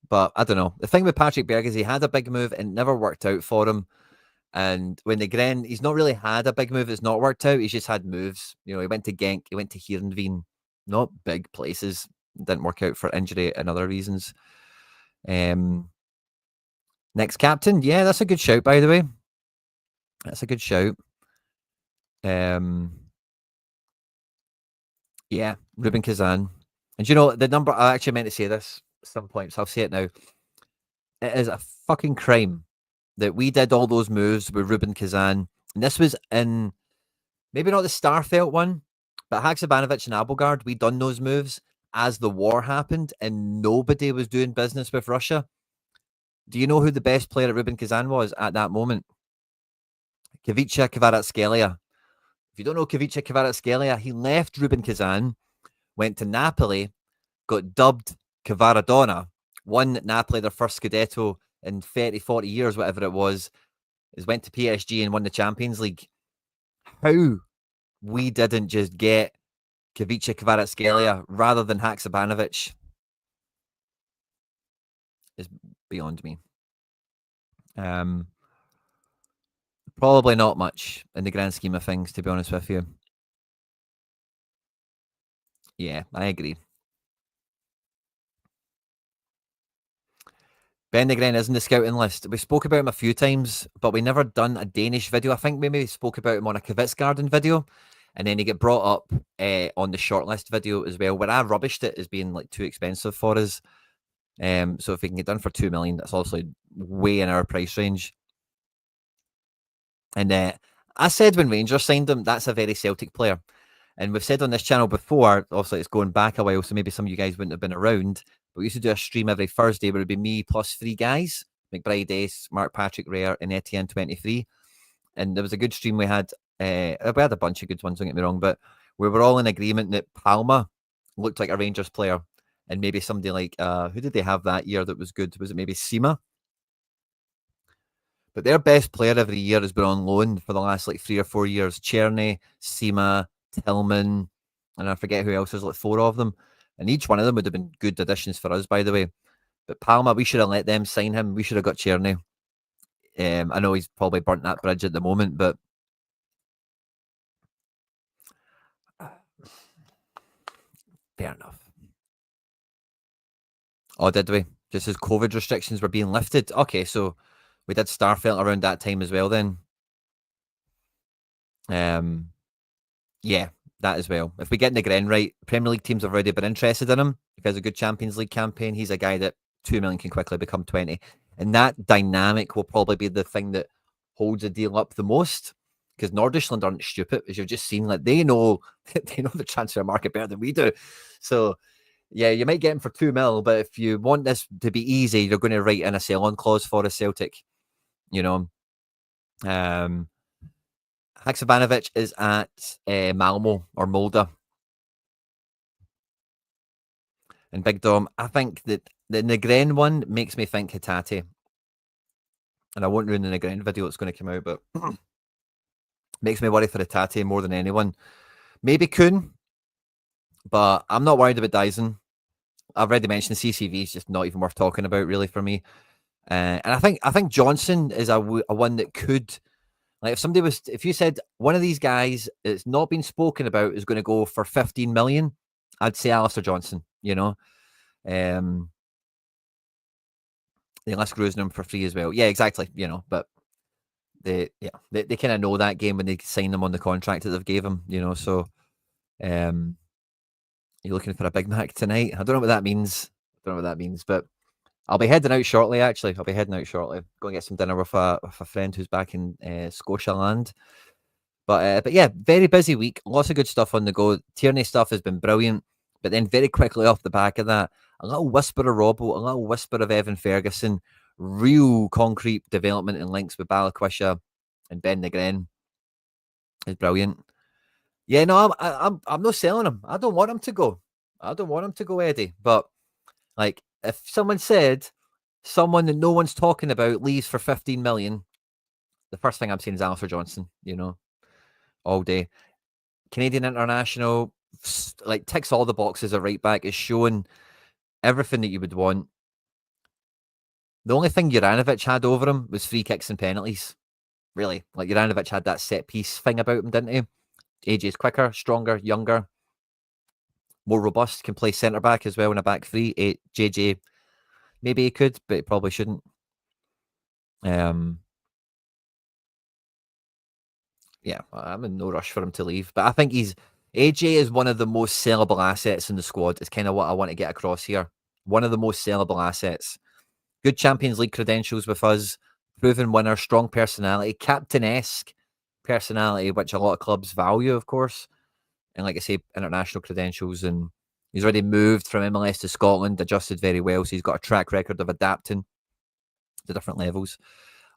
But I don't know. The thing with Patrick Berg is he had a big move and it never worked out for him. And when Nygren, he's not really had a big move that's not worked out. He's just had moves. You know, he went to Genk, he went to Heerenveen. Not big places. Didn't work out for injury and other reasons. Next captain. Yeah, that's a good shout, by the way. That's a good shout. Yeah, Ruben Kazan. And you know, the number, I actually meant to say this at some point, so I'll say it now. It is a fucking crime that we did all those moves with Ruben Kazan. And this was in, maybe not the Starfelt one, but Haksabanovic and Abelgard, we done those moves as the war happened and nobody was doing business with Russia. Do you know who the best player at Ruben Kazan was at that moment? Kavica Kvaratskhelia. If you don't know Kavica Kvaratskhelia, he left Ruben Kazan, went to Napoli, got dubbed Kvaradona, won Napoli their first Scudetto in 30, 40 years, whatever it was, went to PSG and won the Champions League. How we didn't just get Kavica Kvaratskhelia rather than Haksabanovic is beyond me. Probably not much in the grand scheme of things, to be honest with you. Yeah, I agree. Ben Nygren is in the scouting list. We spoke about him a few times, but we never done a Danish video. I think maybe we spoke about him on a Kvistgarden video, and then he get brought up on the shortlist video as well, where I rubbished it as being like too expensive for us. So if we can get done for 2 million, that's also way in our price range. And I said when Rangers signed him, that's a very Celtic player. And we've said on this channel before, obviously it's going back a while, so maybe some of you guys wouldn't have been around, but we used to do a stream every Thursday where it'd be me plus 3 guys, McBride Ace, Mark Patrick Rare, and Etienne 23. And there was a good stream we had. We had a bunch of good ones, don't get me wrong, but we were all in agreement that Palma looked like a Rangers player. And maybe somebody like, who did they have that year that was good? Was it maybe Sima? But their best player every year has been on loan for the last like 3 or 4 years. Tierney, Sima, Tillman, and I forget who else. There's like 4 of them. And each one of them would have been good additions for us, by the way. But Palma, we should have let them sign him. We should have got Tierney. I know he's probably burnt that bridge at the moment, but fair enough. Oh, did we? Just as COVID restrictions were being lifted? Okay, so we did Starfelt around that time as well then. Yeah, that as well. If we get Nygren right, Premier League teams have already been interested in him. If he has a good Champions League campaign, he's a guy that 2 million can quickly become 20. And that dynamic will probably be the thing that holds a deal up the most. Because Nordisland aren't stupid, as you've just seen. Like they know the transfer market better than we do. So yeah, you might get him for 2 mil, but if you want this to be easy, you're going to write in a sell-on clause for a Celtic. You know, Haksabanovic is at Malmo or Molde. And Big Dom, I think that the Nygren one makes me think Hatate. And I won't ruin the Nygren video that's going to come out, but makes me worry for Hatate more than anyone. Maybe Kuhn, but I'm not worried about Dyson. I've already mentioned CCV is just not even worth talking about, really, for me. And I think Johnson is a one that could, like, if you said one of these guys that's not been spoken about is going to go for 15 million, I'd say Alistair Johnson. Unless cruising him for free as well. Yeah, exactly. But they kind of know that game when they sign them on the contract that they've gave him. So you're looking for a Big Mac tonight. I don't know what that means. But I'll be heading out shortly. Actually, Go and get some dinner with a friend who's back in Scotialand. But yeah, very busy week. Lots of good stuff on the go. Tierney stuff has been brilliant. But then very quickly off the back of that, a little whisper of Robbo, a little whisper of Evan Ferguson, real concrete development and links with Balikwisha and Ben Nygren is brilliant. Yeah, no, I'm not selling him. I don't want him to go. Eddie. But like, if someone said someone that no one's talking about leaves for 15 million, the first thing I'm saying is Alistair Johnson. All day. Canadian international, like, ticks all the boxes at right back, is showing everything that you would want. The only thing Juranovic had over him was free kicks and penalties. Really. Like, Juranovic had that set piece thing about him, didn't he? AJ's quicker, stronger, younger, more robust, can play centre back as well in a back three. JJ, maybe he could, but he probably shouldn't. Yeah, I'm in no rush for him to leave. But I think AJ is one of the most sellable assets in the squad. Is kind of what I want to get across here. One of the most sellable assets. Good Champions League credentials with us. Proven winner, strong personality, captain-esque personality, which a lot of clubs value, of course. And like I say, international credentials. And he's already moved from MLS to Scotland, adjusted very well. So he's got a track record of adapting to different levels.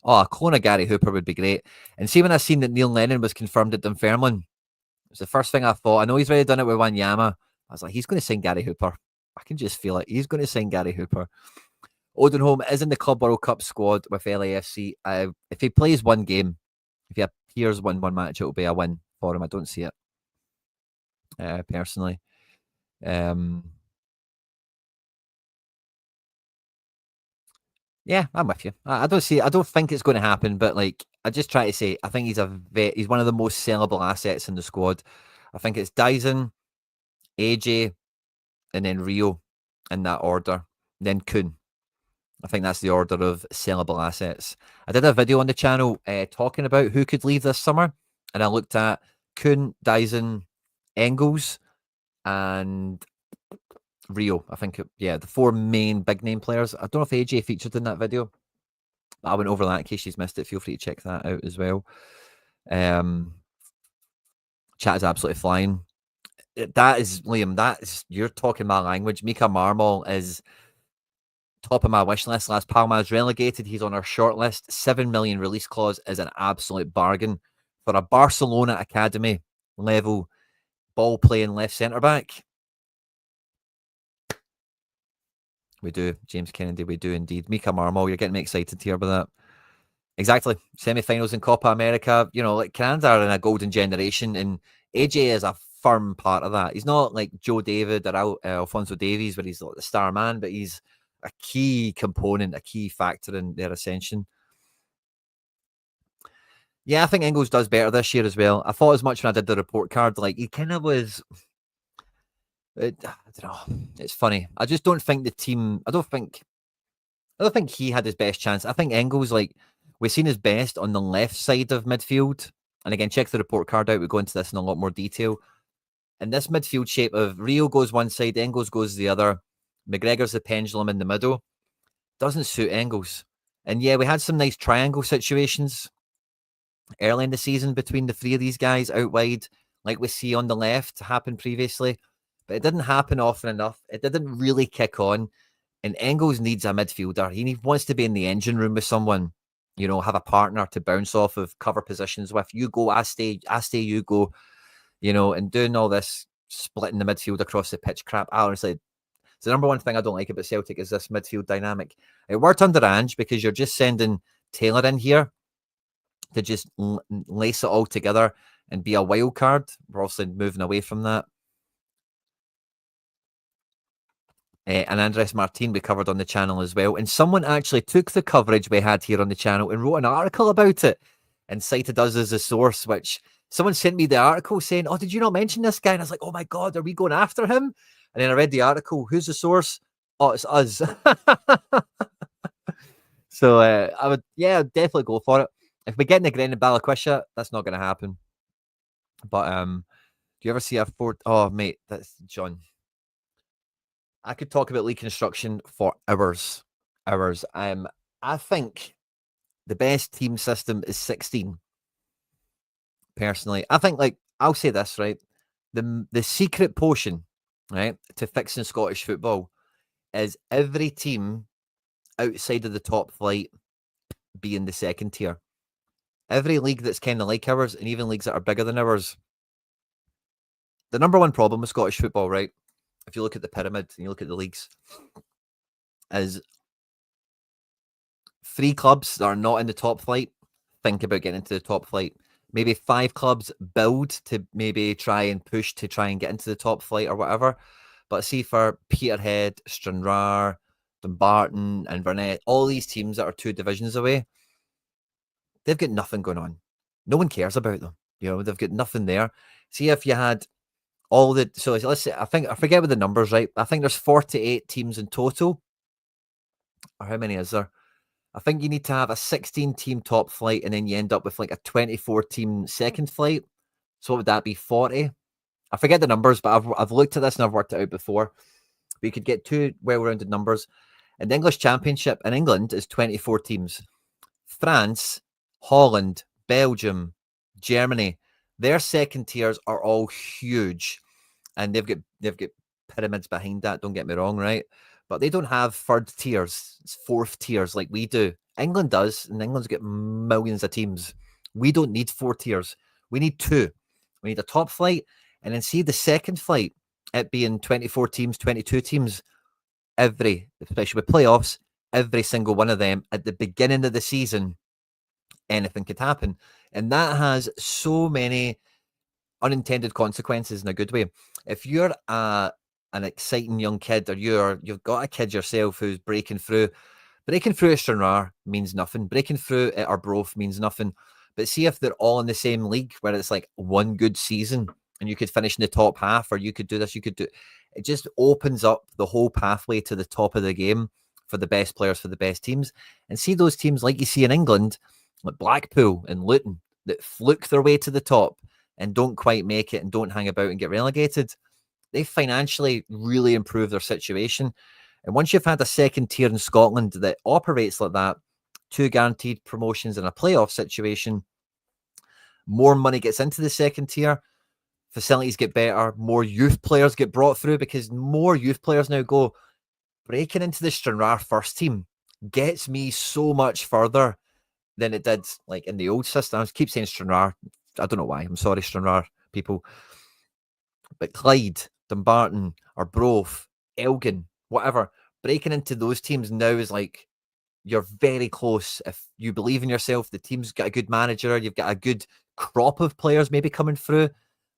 Oh, a clone of Gary Hooper would be great. And see, when I seen that Neil Lennon was confirmed at Dunfermline, it was the first thing I thought. I know he's already done it with Wanyama. I was like, he's going to sign Gary Hooper. I can just feel it. He's going to sign Gary Hooper. Odenholm is in the Club World Cup squad with LAFC. If he plays one game, if he appears one match, it'll be a win for him. I don't see it, personally. Yeah, I'm with you. I don't think it's going to happen, but like, I just try to say, I think he's one of the most sellable assets in the squad. I think it's Dyson, AJ, and then Rio in that order. Then Kuhn. I think that's the order of sellable assets. I did a video on the channel talking about who could leave this summer, and I looked at Kuhn, Dyson, Engels, and Rio. I think, the four main big name players. I don't know if AJ featured in that video. I went over that in case she's missed it. Feel free to check that out as well. Chat is absolutely flying. That is, Liam, you're talking my language. Mika Marmol is top of my wish list. Las Palmas relegated. He's on our short list. 7 million release clause is an absolute bargain for a Barcelona academy level ball playing left centre back. We do, James Kennedy. We do indeed. Mika Marmol, you're getting me excited here about that. Exactly. Semi-finals in Copa America. Like, Canada are in a golden generation, and AJ is a firm part of that. He's not like Joe David or Alfonso Davies, where he's like the star man, but he's a key component, a key factor in their ascension. Yeah, I think Engels does better this year as well. I thought as much when I did the report card. Like, he kind of was... I don't know. It's funny. I just don't think the team... I don't think he had his best chance. I think Engels, like, we've seen his best on the left side of midfield. And again, check the report card out. We go into this in a lot more detail. And this midfield shape of Rio goes one side, Engels goes the other, McGregor's the pendulum in the middle, doesn't suit Engels. And yeah, we had some nice triangle situations early in the season between the three of these guys out wide, like we see on the left happen previously. But it didn't happen often enough. It didn't really kick on. And Engels needs a midfielder. He wants to be in the engine room with someone. you know, have a partner to bounce off of, cover positions with. You go, I stay, you go, you know, and doing all this splitting the midfield across the pitch crap. I honestly, it's the number one thing I don't like about Celtic is this midfield dynamic. It worked under Ange because you're just sending Taylor in here to just lace it all together and be a wild card. We're also moving away from that. And Andres Martin we covered on the channel as well. And someone actually took the coverage we had here on the channel and wrote an article about it and cited us as a source, which someone sent me the article saying, oh, did you not mention this guy? And I was like, oh my God, are we going after him? And then I read the article. Who's the source? Oh, it's us. So I would, yeah, definitely go for it. If we get Nygren and Balikwisha, that's not going to happen. But do you ever see a Ford? Oh, mate, that's John. I could talk about league construction for hours. I think the best team system is 16. Personally, I think, like, I'll say this, right? The secret potion, right, to fixing Scottish football is every team outside of the top flight be in the second tier. Every league that's kind of like ours, and even leagues that are bigger than ours. The number one problem with Scottish football, right, if you look at the pyramid and you look at the leagues, is 3 clubs that are not in the top flight think about getting into the top flight. Maybe 5 clubs build to maybe try and push to try and get into the top flight or whatever. But see, for Peterhead, Stranraer, Dumbarton, and Burnett, all these teams that are 2 divisions away, they've got nothing going on. No one cares about them. You know, they've got nothing there. See, if you had all the, so let's say, I forget what the numbers, right? I think there's 48 teams in total. Or how many is there? I think you need to have a 16-team top flight, and then you end up with like a 24-team second flight. So what would that be? 40? I forget the numbers, but I've looked at this and I've worked it out before. But you could get 2 well-rounded numbers. And the English Championship in England is 24 teams. France, Holland, Belgium, Germany, their second tiers are all huge. And they've got pyramids behind that, don't get me wrong, right? But they don't have third tiers, fourth tiers like we do. England does, and England's got millions of teams. We don't need 4 tiers. We need 2. We need a top flight, and then see the second flight, it being 24 teams, 22 teams, especially with playoffs, every single one of them at the beginning of the season, anything could happen. And that has so many unintended consequences in a good way. If you're an exciting young kid, or you've got a kid yourself who's breaking through at Stranraer means nothing. Breaking through at Arbroath means nothing. But see if they're all in the same league where it's like one good season and you could finish in the top half, or you could do this, it just opens up the whole pathway to the top of the game for the best players, for the best teams. And see those teams like you see in England, like Blackpool and Luton, that fluke their way to the top and don't quite make it and don't hang about and get relegated. They financially really improve their situation. And once you've had a second tier in Scotland that operates like that, 2 guaranteed promotions in a playoff situation, more money gets into the second tier, facilities get better, more youth players get brought through, because more youth players now go, breaking into the Stranraer first team gets me so much further than it did like in the old system. I keep saying Stranraer. I don't know why. I'm sorry, Stranraer people. But Clyde, Dumbarton, Arbroath, Elgin, whatever, breaking into those teams now is like, you're very close. If you believe in yourself, the team's got a good manager, you've got a good crop of players maybe coming through,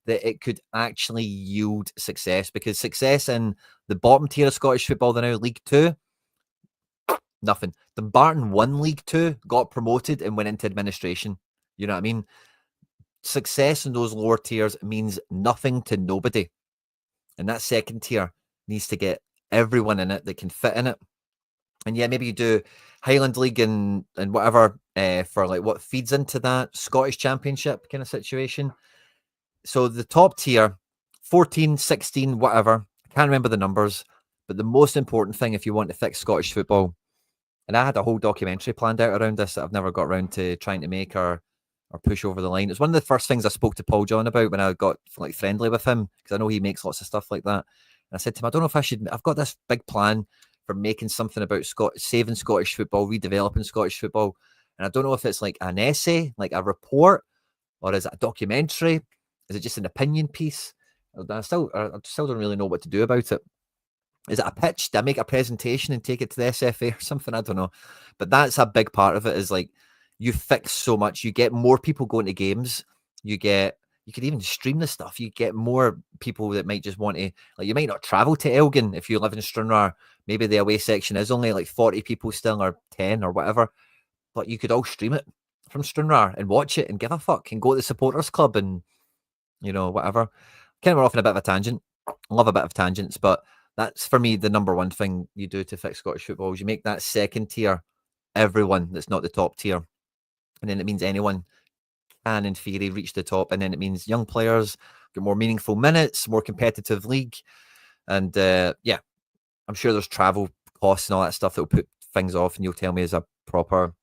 that it could actually yield success. Because success in the bottom tier of Scottish football, they're now League 2, nothing. Dumbarton won League 2, got promoted, and went into administration. You know what I mean? Success in those lower tiers means nothing to nobody. And that second tier needs to get everyone in it that can fit in it. And yeah, maybe you do Highland League and whatever for like what feeds into that Scottish Championship kind of situation. So the top tier, 14, 16, whatever. I can't remember the numbers. But the most important thing, if you want to fix Scottish football, and I had a whole documentary planned out around this that I've never got around to trying to make or push over the line. It's one of the first things I spoke to Paul John about when I got like friendly with him, because I know he makes lots of stuff like that. And I said to him, I don't know if I've got this big plan for making something about saving Scottish football, redeveloping Scottish football. And I don't know if it's like an essay, like a report, or is it a documentary? Is it just an opinion piece? I still don't really know what to do about it. Is it a pitch? Do I make a presentation and take it to the SFA or something? I don't know. But that's a big part of it, is like you fix so much. You get more people going to games. You could even stream the stuff. You get more people that might just want to, like, you might not travel to Elgin if you live in Stranraer. Maybe the away section is only like 40 people still, or 10 or whatever. But you could all stream it from Stranraer and watch it and give a fuck and go to the supporters club and, whatever. Kind of, we're off on a bit of a tangent. I love a bit of tangents, but that's for me the number one thing you do to fix Scottish football is you make that second tier everyone that's not the top tier. And then it means anyone can, in theory, reach the top. And then it means young players get more meaningful minutes, more competitive league. And yeah, I'm sure there's travel costs and all that stuff that will put things off. And you'll tell me as a proper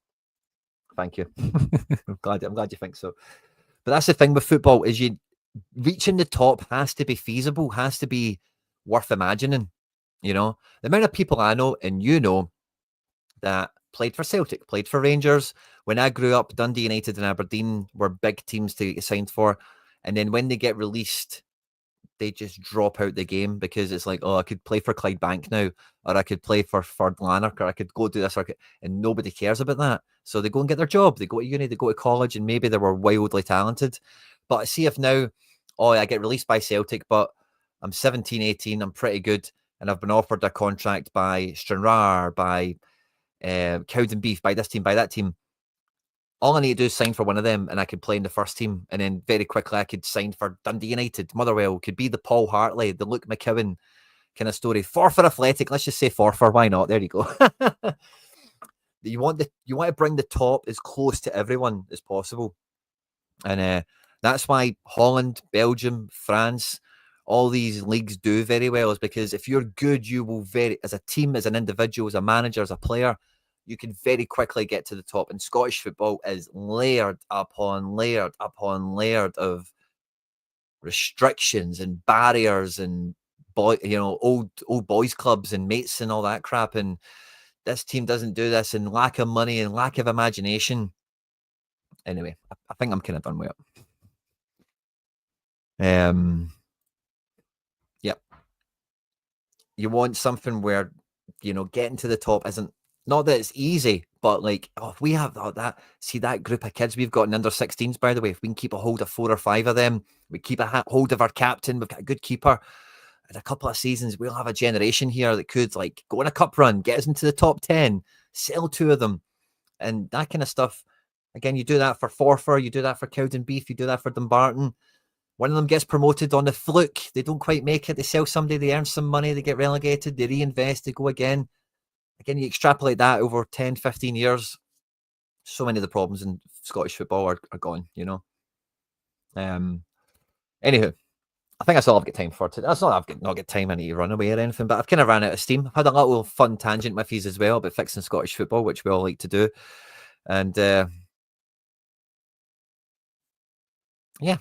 thank you. I'm glad you think so. But that's the thing with football, is you reaching the top has to be feasible, has to be worth imagining. The amount of people I know and that played for Celtic, played for Rangers. When I grew up, Dundee United and Aberdeen were big teams to get signed for. And then when they get released, they just drop out the game because it's like, oh, I could play for Clydebank now, or I could play for Lanark, or I could go do this, and nobody cares about that. So they go and get their job. They go to uni, they go to college, and maybe they were wildly talented. But I see if now, I get released by Celtic, but I'm 17, 18, I'm pretty good, and I've been offered a contract by Stranraer, by Cowdenbeath, by this team, by that team. All I need to do is sign for one of them and I could play in the first team. And then very quickly I could sign for Dundee United, Motherwell, could be the Paul Hartley, the Luke McKeown kind of story. Forfar Athletic, let's just say Forfar, why not? There you go. You want to bring the top as close to everyone as possible. And that's why Holland, Belgium, France, all these leagues do very well, is because if you're good, you will as a team, as an individual, as a manager, as a player, you can very quickly get to the top. And Scottish football is layered upon layered upon layered of restrictions and barriers and old boys clubs and mates and all that crap. And this team doesn't do this, and lack of money and lack of imagination. Anyway, I think I'm kind of done with it. Yep. You want something where, getting to the top isn't, not that it's easy, but like, if we have that group of kids we've got in under 16s, by the way, if we can keep a hold of 4 or 5 of them, we keep a hold of our captain, we've got a good keeper, in a couple of seasons, we'll have a generation here that could like go on a cup run, get us into the top 10, sell 2 of them, and that kind of stuff. Again, you do that for Forfar, you do that for Cowdenbeath, you do that for Dumbarton. One of them gets promoted on the fluke. They don't quite make it. They sell somebody, they earn some money, they get relegated, they reinvest, they go again. Again, you extrapolate that over 10, 15 years. So many of the problems in Scottish football are gone, Anywho, I think that's all I've got time for today. That's not I've not got time, I need to run away or anything, but I've kind of ran out of steam. I've had a little fun tangent with these as well about fixing Scottish football, which we all like to do. And yeah.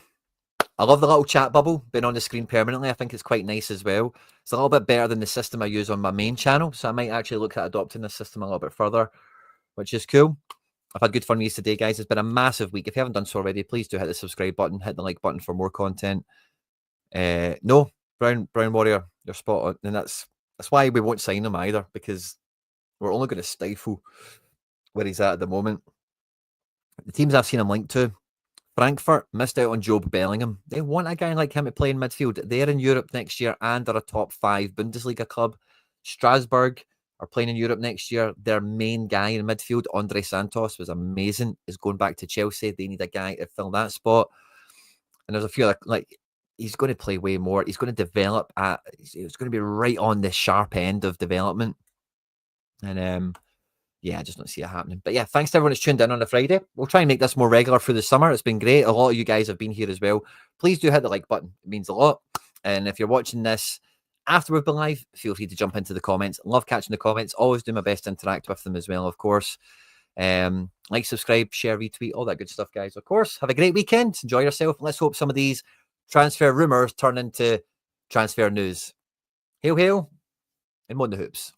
I love the little chat bubble being on the screen permanently. I think it's quite nice as well. It's a little bit better than the system I use on my main channel. So I might actually look at adopting this system a little bit further, which is cool. I've had good fun with these today, guys. It's been a massive week. If you haven't done so already, please do hit the subscribe button, hit the like button for more content. No, Brown Warrior, you're spot on. And that's why we won't sign him either, because we're only going to stifle where he's at the moment. The teams I've seen him linked to, Frankfurt missed out on Job Bellingham. They want a guy like him to play in midfield. They're in Europe next year and are a top 5 Bundesliga club. Strasbourg are playing in Europe next year. Their main guy in midfield, Andre Santos, was amazing. Is going back to Chelsea. They need a guy to fill that spot. And there's a few like he's going to play way more. He's going to develop it's going to be right on the sharp end of development. And yeah, I just don't see it happening. But yeah, thanks to everyone who's tuned in on a Friday. We'll try and make this more regular through the summer. It's been great. A lot of you guys have been here as well. Please do hit the like button. It means a lot. And if you're watching this after we've been live, feel free to jump into the comments. Love catching the comments. Always do my best to interact with them as well, of course. Like, subscribe, share, retweet, all that good stuff, guys. Of course, have a great weekend. Enjoy yourself. Let's hope some of these transfer rumours turn into transfer news. Hail, hail, and Mon the Hoops.